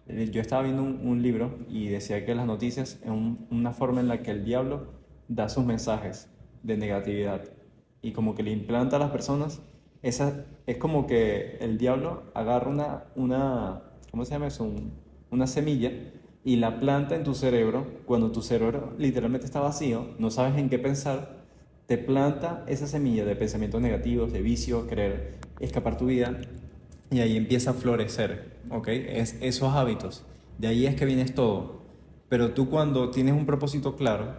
yo estaba viendo un libro y decía que las noticias es una forma en la que el diablo da sus mensajes de negatividad y como que le implanta a las personas. Es como que el diablo agarra ¿cómo se llama eso? Una semilla y la planta en tu cerebro. Cuando tu cerebro literalmente está vacío, no sabes en qué pensar, te planta esa semilla de pensamientos negativos, de vicio, querer escapar tu vida y ahí empieza a florecer, ¿ok? Esos hábitos. De ahí es que vienes todo. Pero tú cuando tienes un propósito claro,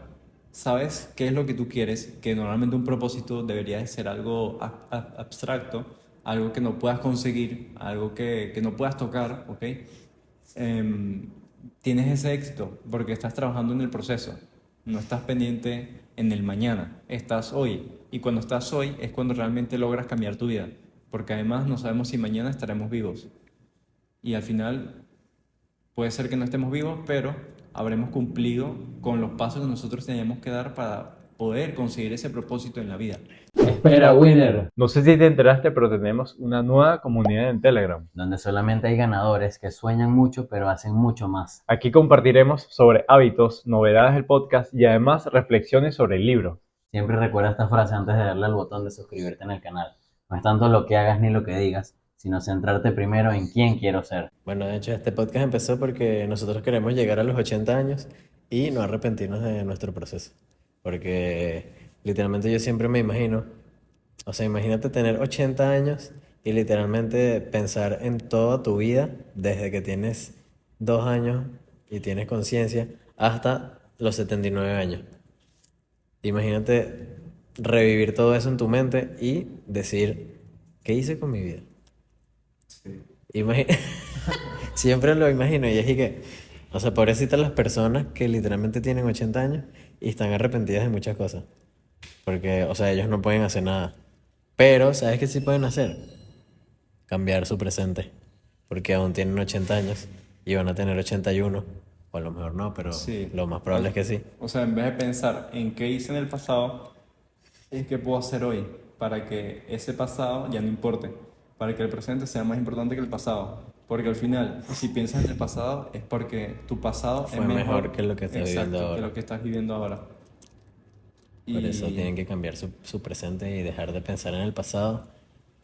sabes qué es lo que tú quieres, que normalmente un propósito debería de ser algo abstracto, algo que no puedas conseguir, algo que no puedas tocar, ¿ok? Em, Tienes ese éxito porque estás trabajando en el proceso, no estás pendiente en el mañana, estás hoy. Y cuando estás hoy es cuando realmente logras cambiar tu vida, porque además no sabemos si mañana estaremos vivos. Y al final puede ser que no estemos vivos, pero habremos cumplido con los pasos que nosotros teníamos que dar para poder conseguir ese propósito en la vida. Espera, winner. No sé si te enteraste, pero tenemos una nueva comunidad en Telegram. Donde solamente hay ganadores que sueñan mucho pero hacen mucho más. Aquí compartiremos sobre hábitos, novedades del podcast y además reflexiones sobre el libro. Siempre recuerda esta frase antes de darle al botón de suscribirte en el canal. No es tanto lo que hagas ni lo que digas, sino centrarte primero en quién quiero ser. Bueno, de hecho, este podcast empezó porque nosotros queremos llegar a los 80 años y no arrepentirnos de nuestro proceso. Porque literalmente yo siempre me imagino, o sea, imagínate tener 80 años y literalmente pensar en toda tu vida, desde que tienes 2 años y tienes conciencia hasta los 79 años. Imagínate revivir todo eso en tu mente y decir, ¿qué hice con mi vida? Sí. Siempre lo imagino y es y que, o sea, pobrecitas las personas que literalmente tienen 80 años y están arrepentidas de muchas cosas. Porque, o sea, ellos no pueden hacer nada. Pero, ¿sabes qué sí pueden hacer? Cambiar su presente. Porque aún tienen 80 años y van a tener 81. O a lo mejor no, pero Sí. lo más probable es que sí. O sea, en vez de pensar en qué hice en el pasado, es qué puedo hacer hoy para que ese pasado ya no importe, para que el presente sea más importante que el pasado. Porque al final, si piensas en el pasado, es porque tu pasado Fue es mejor que lo que estás exacto, viviendo ahora. que lo que estás viviendo ahora. Por eso Y tienen que cambiar su presente y dejar de pensar en el pasado.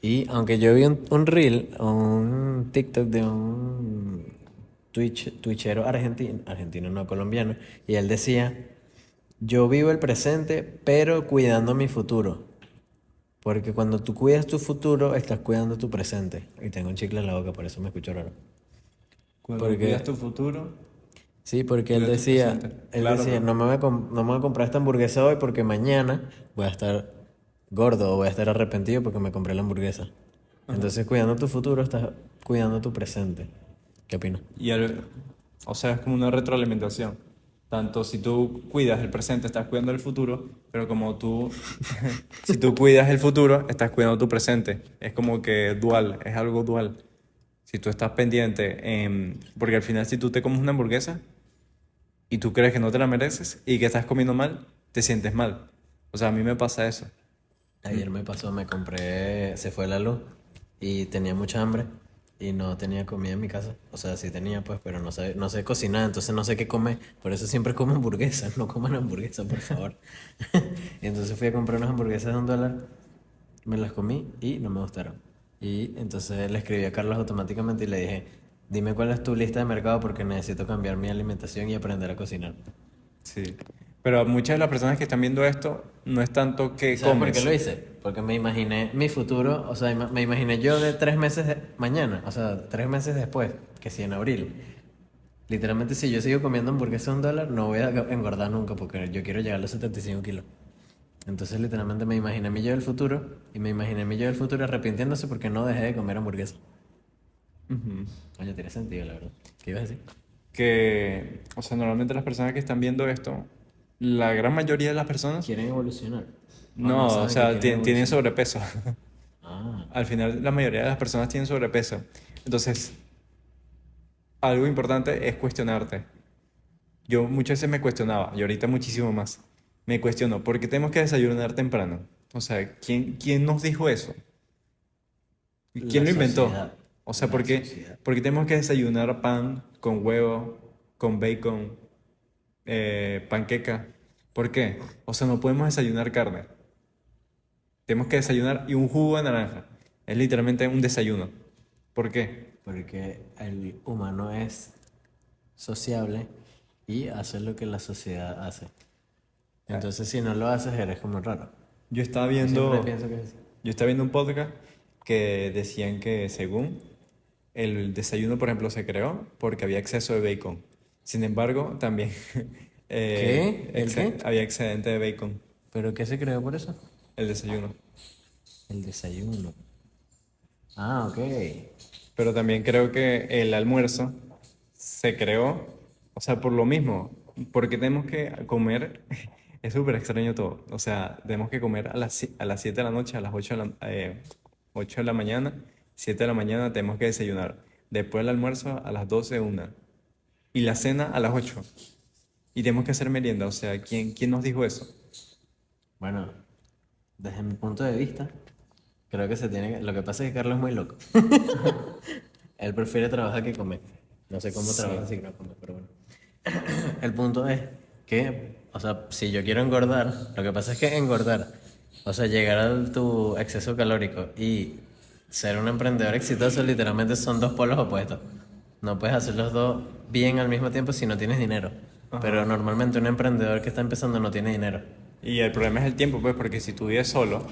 Y aunque yo vi un reel, un TikTok de un twitchero argentino no colombiano, y él decía, yo vivo el presente, pero cuidando mi futuro. Porque cuando tú cuidas tu futuro, estás cuidando tu presente. Y tengo un chicle en la boca, por eso me escucho raro. cuando Porque cuidas tu futuro, Sí, porque él cuidas tu decía, presente. él Claro, decía, bro. no me voy a comprar esta hamburguesa hoy porque mañana voy a estar gordo o voy a estar arrepentido porque me compré la hamburguesa. Entonces, cuidando tu futuro, estás cuidando tu presente. ¿Qué opinas? O sea, es como una retroalimentación. Tanto si tú cuidas el presente, estás cuidando el futuro, pero como si tú cuidas el futuro, estás cuidando tu presente. Es como que dual, es algo dual. Si tú estás pendiente, porque al final si tú te comes una hamburguesa, y tú crees que no te la mereces y que estás comiendo mal, te sientes mal. O sea, a mí me pasa eso. Ayer me pasó, se fue la luz y tenía mucha hambre y no tenía comida en mi casa. O sea, sí tenía pues, pero no sé cocinar, entonces no sé qué comer. Por eso siempre como hamburguesas, no coman hamburguesas, por favor. Y entonces fui a comprar unas hamburguesas de $1, me las comí y no me gustaron. Y entonces le escribí a Carlos automáticamente y le dije, dime cuál es tu lista de mercado porque necesito cambiar mi alimentación y aprender a cocinar. Sí. Pero muchas de las personas que están viendo esto no es tanto ¿Y que sabes por qué comes. lo hice? Porque me imaginé mi futuro, o sea, me imaginé yo de 3 meses mañana, o sea, 3 meses después, que si en abril. Literalmente, si yo sigo comiendo hamburguesa de $1, no voy a engordar nunca porque yo quiero llegar a los 75 kilos. Entonces, literalmente, me imaginé a mí yo del futuro y me imaginé a mí yo del futuro arrepintiéndose porque no dejé de comer hamburguesa. Ujú. Oye, tiene sentido, la verdad. ¿Qué ibas a decir? Que, o sea, normalmente las personas que están viendo esto, la gran mayoría de las personas, Quieren evolucionar. O no no, o saben que sea, quieren tienen evolucionar. sobrepeso. Ah, Al final, la mayoría de las personas tienen sobrepeso. Entonces, algo importante es cuestionarte. Yo muchas veces me cuestionaba, y ahorita muchísimo más. Me cuestiono, ¿por qué tenemos que desayunar temprano? O sea, ¿quién nos dijo eso? ¿Y quién la lo inventó? sociedad. O sea, La sociedad. por qué tenemos que desayunar pan con huevo, con bacon, panqueca? ¿Por qué? O sea, no podemos desayunar carne. Tenemos que desayunar y un jugo de naranja. Es literalmente un desayuno. ¿Por qué? Porque el humano es sociable y hace lo que la sociedad hace. Entonces, si no lo haces, eres como raro. Yo estaba Yo siempre viendo, pienso que es así. yo estaba viendo un podcast que decían que según el desayuno, por ejemplo, se creó porque había exceso de bacon. Sin embargo, también ¿Qué? ¿El qué? había excedente de bacon, ¿Pero qué se creó por eso? el desayuno. El desayuno. Ah, ok. Pero también creo que el almuerzo se creó, o sea, por lo mismo, porque tenemos que comer, es súper extraño todo, o sea, tenemos que comer a las 7 de la noche, a las 8 de la mañana, 7 de la mañana tenemos que desayunar, después el almuerzo a las 12 una, y la cena a las 8, y tenemos que hacer merienda, o sea, ¿quién nos dijo eso? Bueno, desde mi punto de vista, creo que se tiene que... Lo que pasa es que Carlos es muy loco. Él prefiere trabajar que comer. No sé cómo Sí. trabaja si no come, pero bueno. El punto es que, o sea, si yo quiero engordar, lo que pasa es que engordar, o sea, llegar a tu exceso calórico y ser un emprendedor exitoso, literalmente son dos polos opuestos. No puedes hacer los dos bien al mismo tiempo si no tienes dinero. Pero Ajá. normalmente un emprendedor que está empezando no tiene dinero. Y el problema es el tiempo, pues, porque si tú vives solo,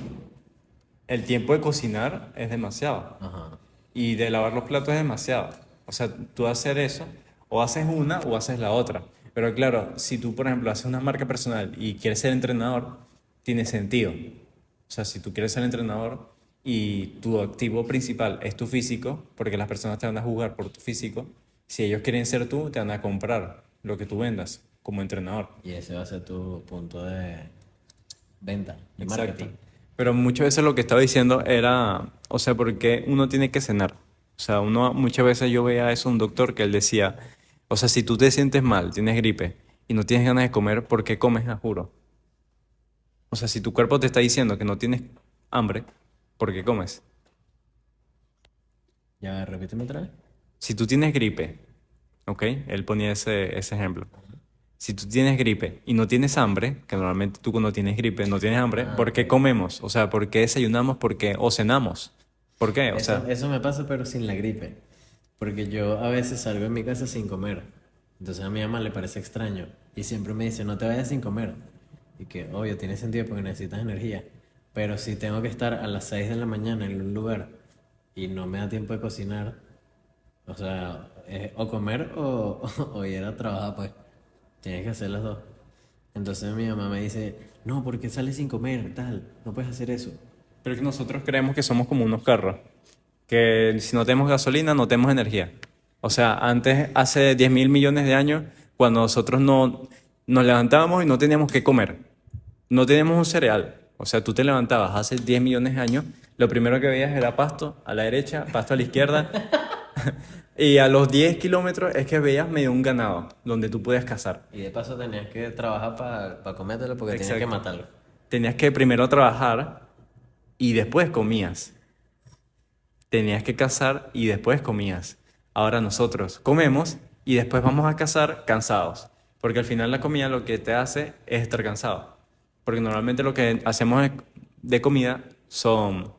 el tiempo de cocinar es demasiado. Ajá. Y de lavar los platos es demasiado. O sea, tú hacer eso, o haces una o haces la otra. Pero claro, si tú, por ejemplo, haces una marca personal y quieres ser entrenador, tiene sentido. O sea, si tú quieres ser entrenador y tu activo principal es tu físico, porque las personas te van a juzgar por tu físico, si ellos quieren ser tú, te van a comprar lo que tú vendas como entrenador. Y ese va a ser tu punto de venta y Exacto. marketing. Pero muchas veces lo que estaba diciendo era, o sea, porque uno tiene que cenar. O sea, uno muchas veces yo veía eso un doctor que él decía, o sea, si tú te sientes mal, tienes gripe y no tienes ganas de comer, ¿por qué comes, a juro? O sea, si tu cuerpo te está diciendo que no tienes hambre, ¿por qué comes? Ya, repíteme otra vez. Si tú tienes gripe, ¿ok? Él ponía ese ejemplo. Si tú tienes gripe y no tienes hambre, que normalmente tú cuando tienes gripe no tienes hambre, Ah, ¿por qué ok. comemos? O sea, ¿por qué desayunamos? ¿Por qué? ¿O cenamos? ¿Por qué? O sea, Eso me pasa, pero sin la gripe. Porque yo a veces salgo de mi casa sin comer. Entonces a mi mamá le parece extraño. Y siempre me dice, no te vayas sin comer. Y que, obvio, tiene sentido porque necesitas energía. Pero si tengo que estar a las 6 de la mañana en un lugar y no me da tiempo de cocinar, o sea, o comer o ir a trabajar, pues. Tienes que hacer las dos. Entonces mi mamá me dice, no, porque sales sin comer, tal, no puedes hacer eso. pero es que nosotros creemos que somos como unos carros, que si no tenemos gasolina no tenemos energía. O sea, antes, hace 10.000 millones de años, cuando nosotros no nos levantábamos y no teníamos que comer, no teníamos un cereal. O sea, tú te levantabas hace 10 millones de años, lo primero que veías era pasto a la derecha, pasto a la izquierda, Y a los 10 kilómetros es que veías medio un ganado donde tú podías cazar. Y de paso tenías que trabajar para comértelo porque tenías que Exacto. matarlo. Tenías que primero trabajar y después comías. Tenías que cazar y después comías. Ahora nosotros comemos y después vamos a cazar cansados. Porque al final la comida lo que te hace es estar cansado. Porque normalmente lo que hacemos de comida son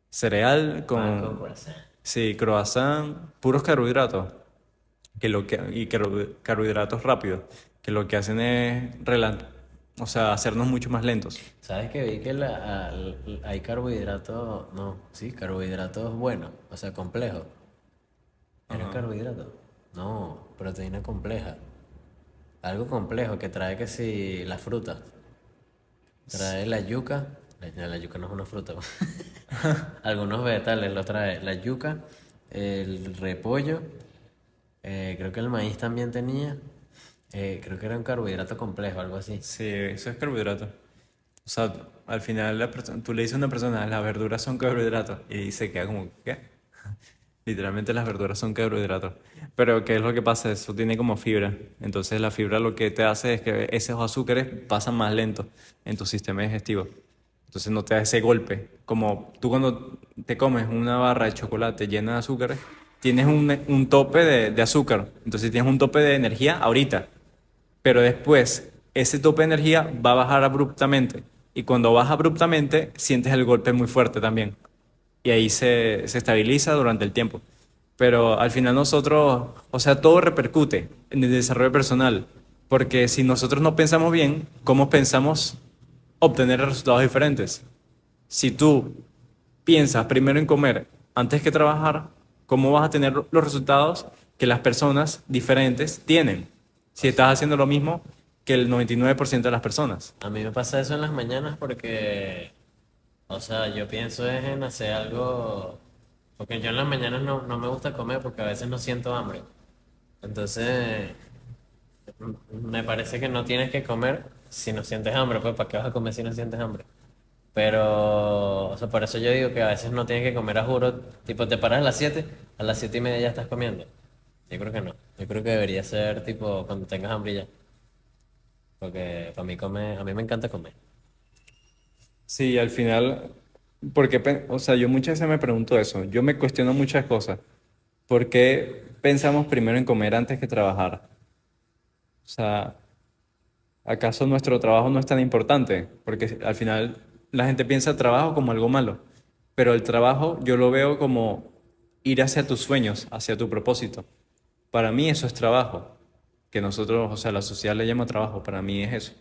cereal Pan con con, corazón. sí, croissant, puros carbohidratos. Carbohidratos rápidos. Que lo que hacen es o sea, hacernos mucho más lentos. ¿Sabes que vi que hay carbohidratos? No, sí, carbohidratos buenos, o sea, complejos. ¿Eran Ajá. carbohidratos? No, proteína compleja. Algo complejo que trae que si la fruta. Trae la yuca. La yuca no es una fruta. Algunos vegetales lo trae. La yuca, el repollo. Creo que el maíz también tenía. Creo que era un carbohidrato complejo, algo así. Sí, eso es carbohidrato. O sea, al final tú le dices a una persona, las verduras son carbohidratos, y se queda como, ¿qué? Literalmente las verduras son carbohidratos. Pero ¿qué es lo que pasa? Eso tiene como fibra. Entonces la fibra lo que te hace es que esos azúcares pasan más lento en tu sistema digestivo. Entonces no te da ese golpe. Como tú cuando te comes una barra de chocolate llena de azúcares, tienes un tope de azúcar. Entonces tienes un tope de energía ahorita. Pero después ese tope de energía va a bajar abruptamente. Y cuando baja abruptamente, sientes el golpe muy fuerte también. Y ahí se estabiliza durante el tiempo. Pero al final nosotros, o sea, todo repercute en el desarrollo personal. Porque si nosotros no pensamos bien, ¿cómo pensamos obtener resultados diferentes? Si tú piensas primero en comer antes que trabajar, ¿cómo vas a tener los resultados que las personas diferentes tienen? Si estás haciendo lo mismo que el 99% de las personas. A mí me pasa eso en las mañanas porque, o sea, yo pienso es en hacer algo, porque yo en las mañanas no me gusta comer porque a veces no siento hambre. Entonces, me parece que no tienes que comer si no sientes hambre, pues ¿para qué vas a comer si no sientes hambre? Pero, o sea, por eso yo digo que a veces no tienes que comer a juro, tipo te paras a las 7:30 ya estás comiendo. Yo creo que no, yo creo que debería ser tipo cuando tengas hambre y ya, porque para mí comer, a mí me encanta comer. Sí, al final, porque, o sea, yo muchas veces me pregunto eso, yo me cuestiono muchas cosas. ¿Por qué pensamos primero en comer antes que trabajar? O sea, ¿acaso nuestro trabajo no es tan importante? Porque al final la gente piensa el trabajo como algo malo, pero el trabajo yo lo veo como ir hacia tus sueños, hacia tu propósito. Para mí eso es trabajo, que nosotros, o sea, la sociedad le llama trabajo, para mí es eso.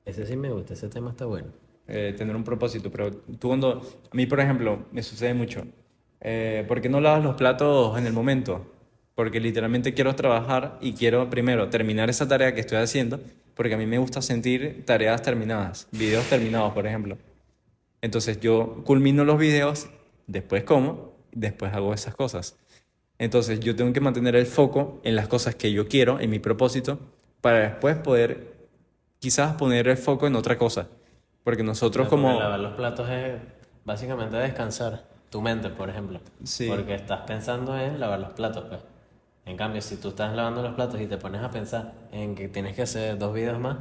Ese sí me gusta, ese tema está bueno. Tener un propósito. Pero tú cuando, a mí por ejemplo, me sucede mucho. ¿Por qué no lavas los platos en el momento? Porque literalmente quiero trabajar y quiero primero terminar esa tarea que estoy haciendo, porque a mí me gusta sentir tareas terminadas, videos terminados, por ejemplo. Entonces yo culmino los videos, después como, después hago esas cosas. Entonces yo tengo que mantener el foco en las cosas que yo quiero, en mi propósito, para después poder quizás poner el foco en otra cosa. Porque nosotros Claro, porque como... lavar los platos es básicamente descansar tu mente, por ejemplo. Sí, Porque estás pensando en lavar los platos, pues. En cambio, si tú estás lavando los platos y te pones a pensar en que tienes que hacer dos videos más,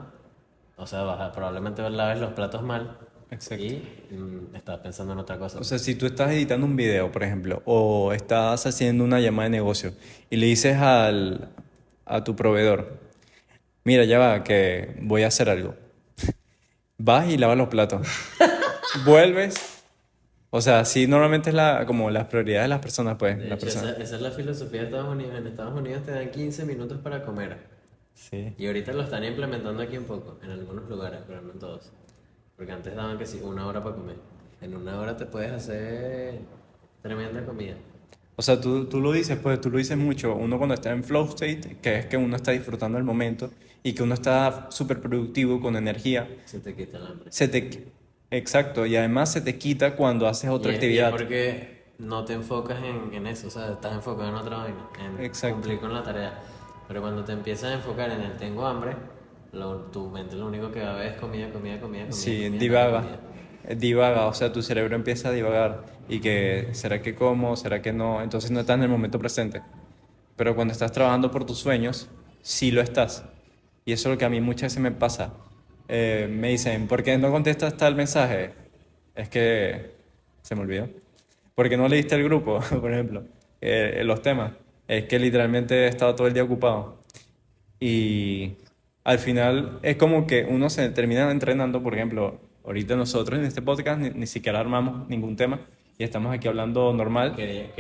o sea, probablemente laves los platos mal exacto. y estás pensando en otra cosa, O pues. sea, si tú estás editando un video, por ejemplo, o estás haciendo una llamada de negocio y le dices a tu proveedor, mira, ya va, que voy a hacer algo. Vas y lavas los platos. Vuelves. O sea, sí, normalmente es como las prioridades de las personas, pues, De la hecho, persona. esa es la filosofía de Estados Unidos. En Estados Unidos te dan 15 minutos para comer. Sí. Y ahorita lo están implementando aquí un poco, en algunos lugares, pero no en todos. Porque antes daban que sí, 1 hora para comer. En 1 hora te puedes hacer tremenda comida. O sea, tú lo dices, pues tú lo dices mucho. Uno cuando está en flow state, que es que uno está disfrutando el momento y que uno está súper productivo, con energía, Se te quita el hambre. se te... Exacto, y además se te quita cuando haces Y otra es actividad. porque no te enfocas en eso, o sea, estás enfocado en otra vaina, en Exacto. cumplir con la tarea. Pero cuando te empiezas a enfocar en el tengo hambre, tu mente lo único que va a ver es comida, comida, comida, comida, Sí, comida, tanta divaga. comida. Divaga, o sea, tu cerebro empieza a divagar y que, ¿será que como? ¿Será que no? Entonces no estás en el momento presente. pero cuando estás trabajando por tus sueños, sí lo estás. Y eso es lo que a mí muchas veces me pasa. Me dicen, ¿por qué no contestas tal mensaje? Es que se me olvidó. ¿Por qué no leíste el grupo, por ejemplo? Los temas. Es que literalmente he estado todo el día ocupado. Y al final es como que uno se termina entrenando, por ejemplo, ahorita nosotros en este podcast ni siquiera armamos ningún tema y estamos aquí hablando normal. En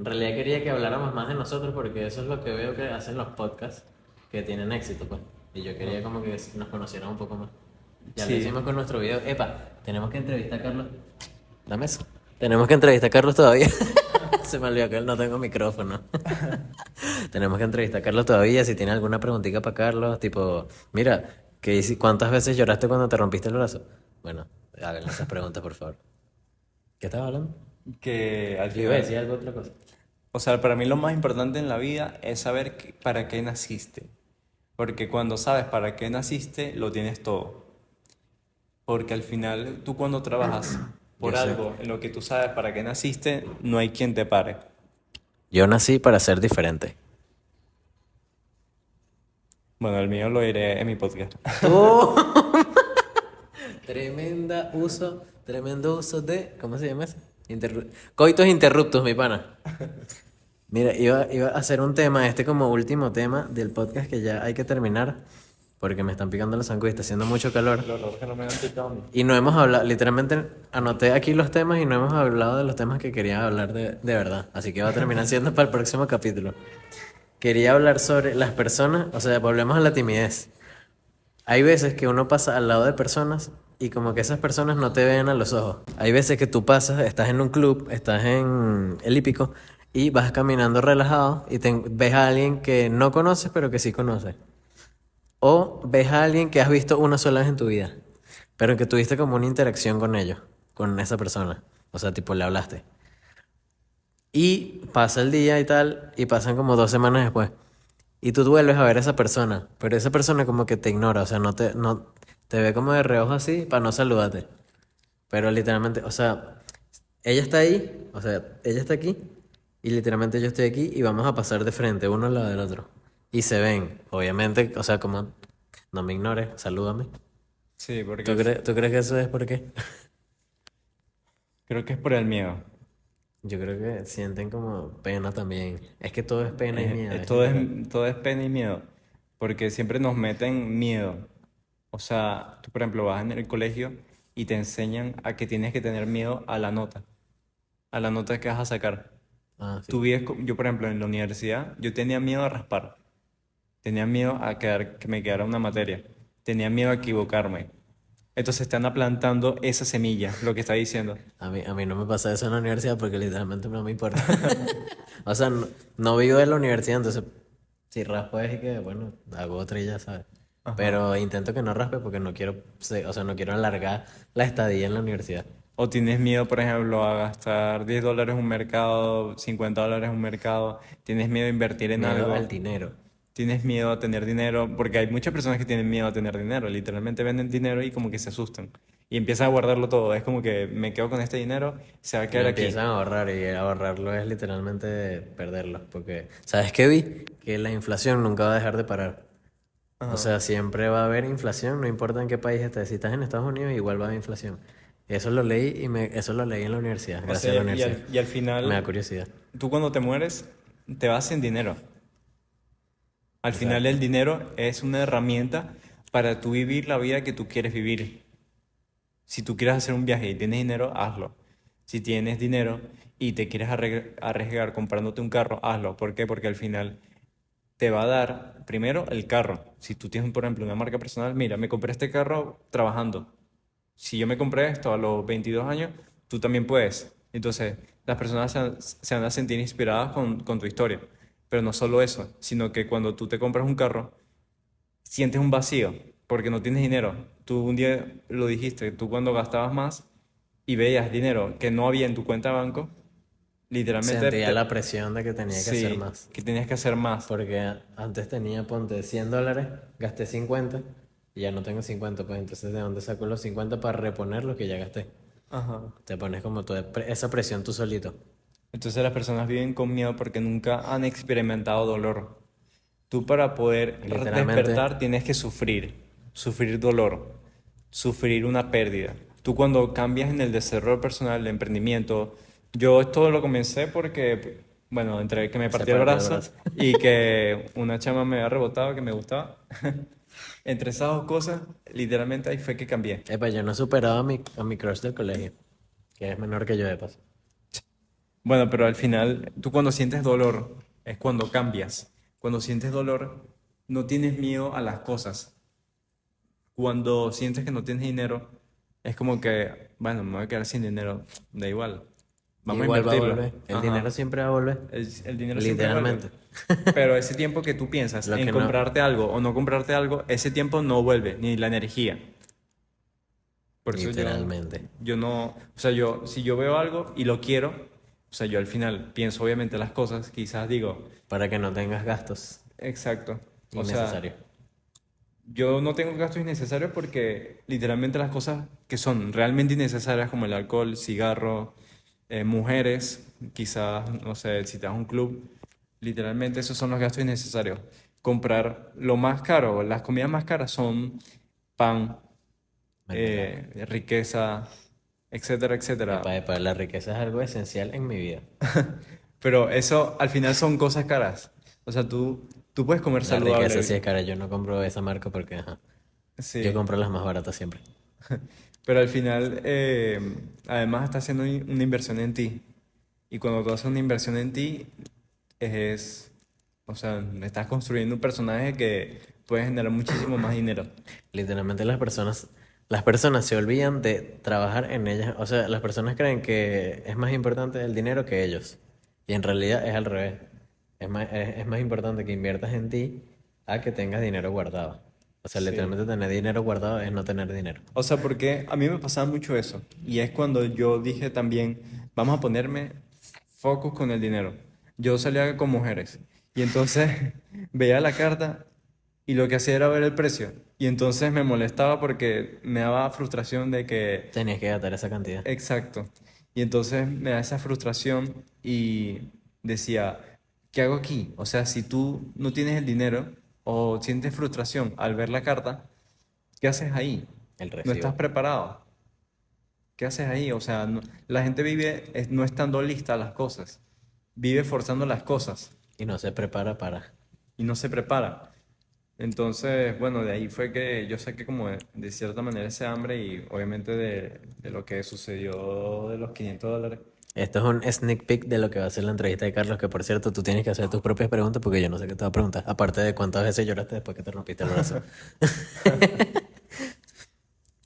realidad quería que habláramos más de nosotros porque eso es lo que veo que hacen los podcasts que tienen éxito, pues. Y yo quería como que nos conocieran un poco más. Ya lo Sí, hicimos con nuestro video. Epa, tenemos que entrevistar a Carlos. Dame eso. Tenemos que entrevistar a Carlos todavía. Se me olvidó que él no tengo micrófono. Tenemos que entrevistar a Carlos todavía. Si tiene alguna preguntita para Carlos, tipo, mira, ¿cuántas veces lloraste cuando te rompiste el brazo? Bueno, háganle esas preguntas, por favor. ¿Qué estabas hablando? que al Yo iba a final, decir algo otra cosa. o sea, para mí lo más importante en la vida es saber para qué naciste. Porque cuando sabes para qué naciste, lo tienes todo. Porque al final, tú cuando trabajas por Yo sé. algo en lo que tú sabes para qué naciste, no hay quien te pare. Yo nací para ser diferente. Bueno, el mío lo diré en mi podcast. Oh. Tremendo uso de, ¿cómo se llama eso? Coitos interruptos, mi pana. Mira, iba a hacer un tema, este como último tema del podcast que ya hay que terminar, porque me están picando los zancos y está haciendo mucho calor. Lo raro es que no me han picado a mí. Y no hemos hablado, literalmente anoté aquí los temas y no hemos hablado de los temas que quería hablar de verdad. Así que va a terminar siendo para el próximo capítulo. Quería hablar sobre las personas, o sea, volvemos a la timidez. Hay veces que uno pasa al lado de personas y como que esas personas no te ven a los ojos. Hay veces que tú pasas, estás en un club, estás en el hípico y vas caminando relajado y ves a alguien que no conoces pero que sí conoces. O ves a alguien que has visto una sola vez en tu vida, pero que tuviste como una interacción con ellos, con esa persona. O sea, tipo, le hablaste. Y pasa el día y tal, y pasan como 2 semanas después. Y tú vuelves a ver a esa persona, pero esa persona como que te ignora, o sea, no te ve como de reojo así para no saludarte. Pero literalmente, o sea, ella está ahí, o sea, ella está aquí, y literalmente yo estoy aquí y vamos a pasar de frente, uno al lado del otro. Y se ven, obviamente, o sea, como no me ignores, salúdame. Sí, porque ¿Tú crees que eso es por qué? creo que es por el miedo. Yo creo que sienten como pena también. Es que todo es pena y miedo, es Todo literal. todo es pena y miedo, porque siempre nos meten miedo. O sea, tú por ejemplo vas en el colegio y te enseñan a que tienes que tener miedo a la nota que vas a sacar. Ah, sí. Tú vives, yo por ejemplo en la universidad, yo tenía miedo a raspar, tenía miedo que me quedara una materia, tenía miedo a equivocarme. Entonces están plantando esa semilla, lo que está diciendo. A mí no me pasa eso en la universidad porque literalmente no me importa. O sea, no vivo de la universidad, entonces si raspo es que, bueno, hago otra y ya sabes. Ajá. Pero intento que no raspe porque no quiero, o sea, no quiero alargar la estadía en la universidad. O tienes miedo, por ejemplo, a gastar $10 en un mercado, $50 en un mercado, tienes miedo a invertir en Miedo algo, al dinero. tienes miedo a tener dinero, porque hay muchas personas que tienen miedo a tener dinero, literalmente venden dinero y como que se asustan y empiezan a guardarlo todo, es como que me quedo con este dinero, se va a Lo quedar aquí. empiezan a ahorrar y ahorrarlo es literalmente perderlo. Porque, ¿sabes qué vi? Que la inflación nunca va a dejar de parar. O Ajá. sea, siempre va a haber inflación, no importa en qué país estés. Si estás en Estados Unidos, igual va a haber inflación. Eso lo leí eso lo leí en la universidad, O gracias a la sea, universidad. y al Me da final, curiosidad. tú cuando te mueres, te vas sin dinero. Al final Exacto. el dinero es una herramienta para tú vivir la vida que tú quieres vivir. Si tú quieres hacer un viaje y tienes dinero, hazlo. Si tienes dinero y te quieres arriesgar comprándote un carro, hazlo. ¿Por qué? Porque al final te va a dar primero el carro. Si tú tienes, por ejemplo, una marca personal, mira, me compré este carro trabajando. Si yo me compré esto a los 22 años, tú también puedes. Entonces, las personas se van a sentir inspiradas con tu historia. Pero no solo eso, sino que cuando tú te compras un carro, sientes un vacío porque no tienes dinero. Tú un día lo dijiste, tú cuando gastabas más y veías dinero que no había en tu cuenta de banco, literalmente Sentía la presión de que tenía que hacer sí, más. que tenías que hacer más. Porque antes tenía, ponte, $100, gasté 50 y ya no tengo 50, pues entonces ¿de dónde saco los 50 para reponer lo que ya gasté? Ajá. Te pones como esa presión tú solito. Entonces las personas viven con miedo porque nunca han experimentado dolor. Tú para poder Literalmente, despertar tienes que sufrir dolor, sufrir una pérdida. Tú cuando cambias en el desarrollo personal, el emprendimiento, yo todo lo comencé porque, bueno, entre que me se partí el partió el brazo brazo. y que una chama me había rebotado que me gustaba, entre esas dos cosas, literalmente ahí fue que cambié. Epa, yo no he superado a mi crush del colegio, que es menor que yo de paso. Bueno, pero al final, tú cuando sientes dolor es cuando cambias. Cuando sientes dolor, no tienes miedo a las cosas. Cuando sientes que no tienes dinero, es como que, bueno, me voy a quedar sin dinero, da igual, Y vamos a igual va a invertirlo. volver. El dinero Ajá, siempre va a volver. el dinero siempre vuelve. Literalmente. Pero ese tiempo que tú piensas Lo en que no, comprarte algo o no comprarte algo, ese tiempo no vuelve, ni la energía. Por eso literalmente. yo no, o sea, si yo veo algo y lo quiero, o sea, yo al final pienso obviamente las cosas, quizás digo, Para que no tengas gastos exacto, o sea, innecesarios. yo no tengo gastos innecesarios porque literalmente las cosas que son realmente innecesarias como el alcohol, cigarro, mujeres, quizás, no sé, si te das un club, literalmente esos son los gastos innecesarios. Comprar lo más caro, las comidas más caras son pan, Mentira. riqueza, etcétera, etcétera. Epa, la riqueza es algo esencial en mi vida. Pero eso al final son cosas caras. O sea, tú puedes comer La riqueza sí es saludable, cara. Yo no compro esa marca porque, ajá, yo sí. compro las más baratas siempre. Pero al final, además, estás haciendo una inversión en ti. Y cuando tú haces una inversión en ti, o sea, estás construyendo un personaje que puede generar muchísimo más dinero. Literalmente las personas se olvidan de trabajar en ellas. O sea, las personas creen que es más importante el dinero que ellos. Y en realidad es al revés. Es más importante que inviertas en ti a que tengas dinero guardado. O sea, Sí. literalmente tener dinero guardado es no tener dinero. O sea, porque a mí me pasaba mucho eso. Y es cuando yo dije también, vamos a ponerme focus con el dinero. Yo salía con mujeres. Y entonces veía la carta y lo que hacía era ver el precio. Y entonces me molestaba porque me daba frustración de que, Tenías que gastar esa cantidad. exacto. Y entonces me da esa frustración y decía, ¿qué hago aquí? O sea, si tú no tienes el dinero o sientes frustración al ver la carta, ¿qué haces ahí? El No estás recibo. preparado. ¿Qué haces ahí? O sea, la gente vive no estando lista a las cosas. Vive forzando las cosas Y no se prepara para. y no se prepara. Entonces, bueno, de ahí fue que yo saqué como de cierta manera ese hambre y obviamente de lo que sucedió de los $500. Esto es un sneak peek de lo que va a ser la entrevista de Carlos, que por cierto, tú tienes que hacer tus propias preguntas porque yo no sé qué te va a preguntar. Aparte de cuántas veces lloraste después que te rompiste el brazo.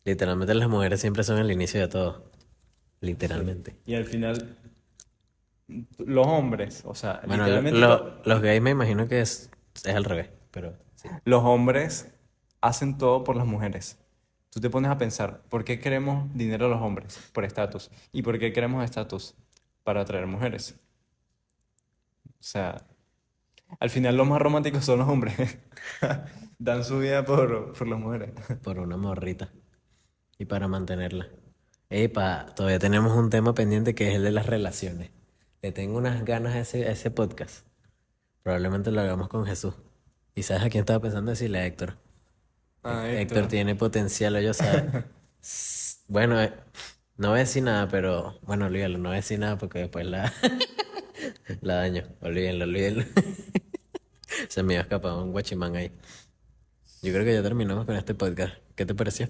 Literalmente las mujeres siempre son el inicio de todo. Sí. Literalmente. Y al final, los hombres, o sea, Bueno, literalmente los gays me imagino que es al revés, pero sí. los hombres hacen todo por las mujeres. Tú te pones a pensar, ¿por qué queremos dinero a los hombres? Por estatus. ¿Y por qué queremos estatus? Para atraer mujeres. O sea, al final los más románticos son los hombres. Dan su vida por las mujeres. Por una morrita. Y para mantenerla. Epa, todavía tenemos un tema pendiente que es el de las relaciones. Le tengo unas ganas a ese podcast. Probablemente lo hagamos con Jesús. ¿Y sabes a quién estaba pensando decirle? A Héctor. Ah, Héctor Héctor. tiene potencial, ellos saben. Bueno, no voy a decir nada, pero bueno, olvídalo, no voy a decir nada porque después la daño. Olvídenlo, olvídenlo. Se me iba a escapar un guachimán ahí. Yo creo que ya terminamos con este podcast. ¿Qué te pareció?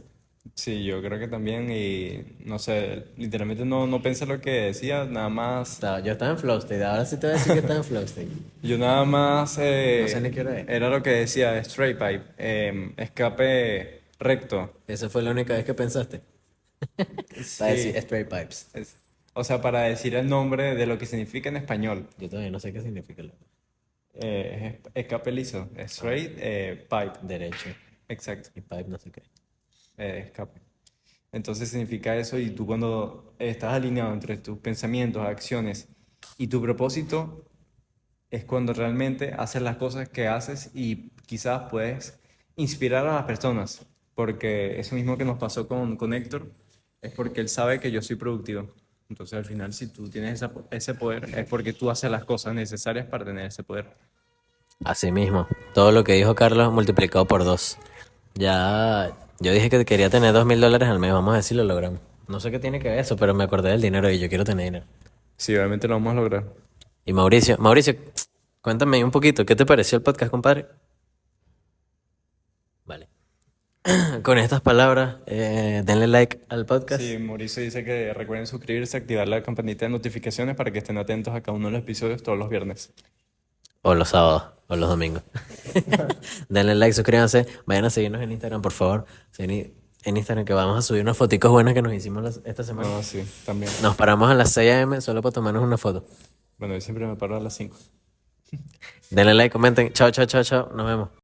Sí, yo creo que también, y no sé, literalmente no pensé lo que decía, nada más, Yo estaba en flow state, ahora sí te voy a decir que estaba en flow state. yo nada más No sé ni qué hora es. era lo que decía, straight pipe, escape recto. Esa fue la única vez que pensaste. Para decir Sí, straight pipes. o sea, para decir el nombre de lo que significa en español, Yo todavía no sé qué significa escape liso, ah, straight pipe, derecho exacto, y pipe no sé qué. escape. Entonces significa eso y tú cuando estás alineado entre tus pensamientos, acciones y tu propósito, es cuando realmente haces las cosas que haces y quizás puedes inspirar a las personas, porque eso mismo que nos pasó con Héctor es porque él sabe que yo soy productivo. Entonces al final si tú tienes ese poder es porque tú haces las cosas necesarias para tener ese poder. Así mismo, todo lo que dijo Carlos multiplicado por 2. Ya, yo dije que quería tener $2.000 al mes, vamos a ver si lo logramos. No sé qué tiene que ver eso, pero me acordé del dinero y yo quiero tener dinero. Sí, obviamente lo vamos a lograr. Y Mauricio, cuéntame un poquito, ¿qué te pareció el podcast, compadre? Vale. Con estas palabras, denle like al podcast Sí, Mauricio dice que recuerden suscribirse, activar la campanita de notificaciones para que estén atentos a cada uno de los episodios todos los viernes. o los sábados o los domingos. Denle like, suscríbanse, vayan a seguirnos en Instagram, por favor. En Instagram que vamos a subir unas foticos buenas que nos hicimos esta semana. No, sí, también. Nos paramos a las 6 a.m. solo para tomarnos una foto. Bueno, yo siempre me paro a las 5. Denle like, comenten. Chao, chao, chao, chao. Nos vemos.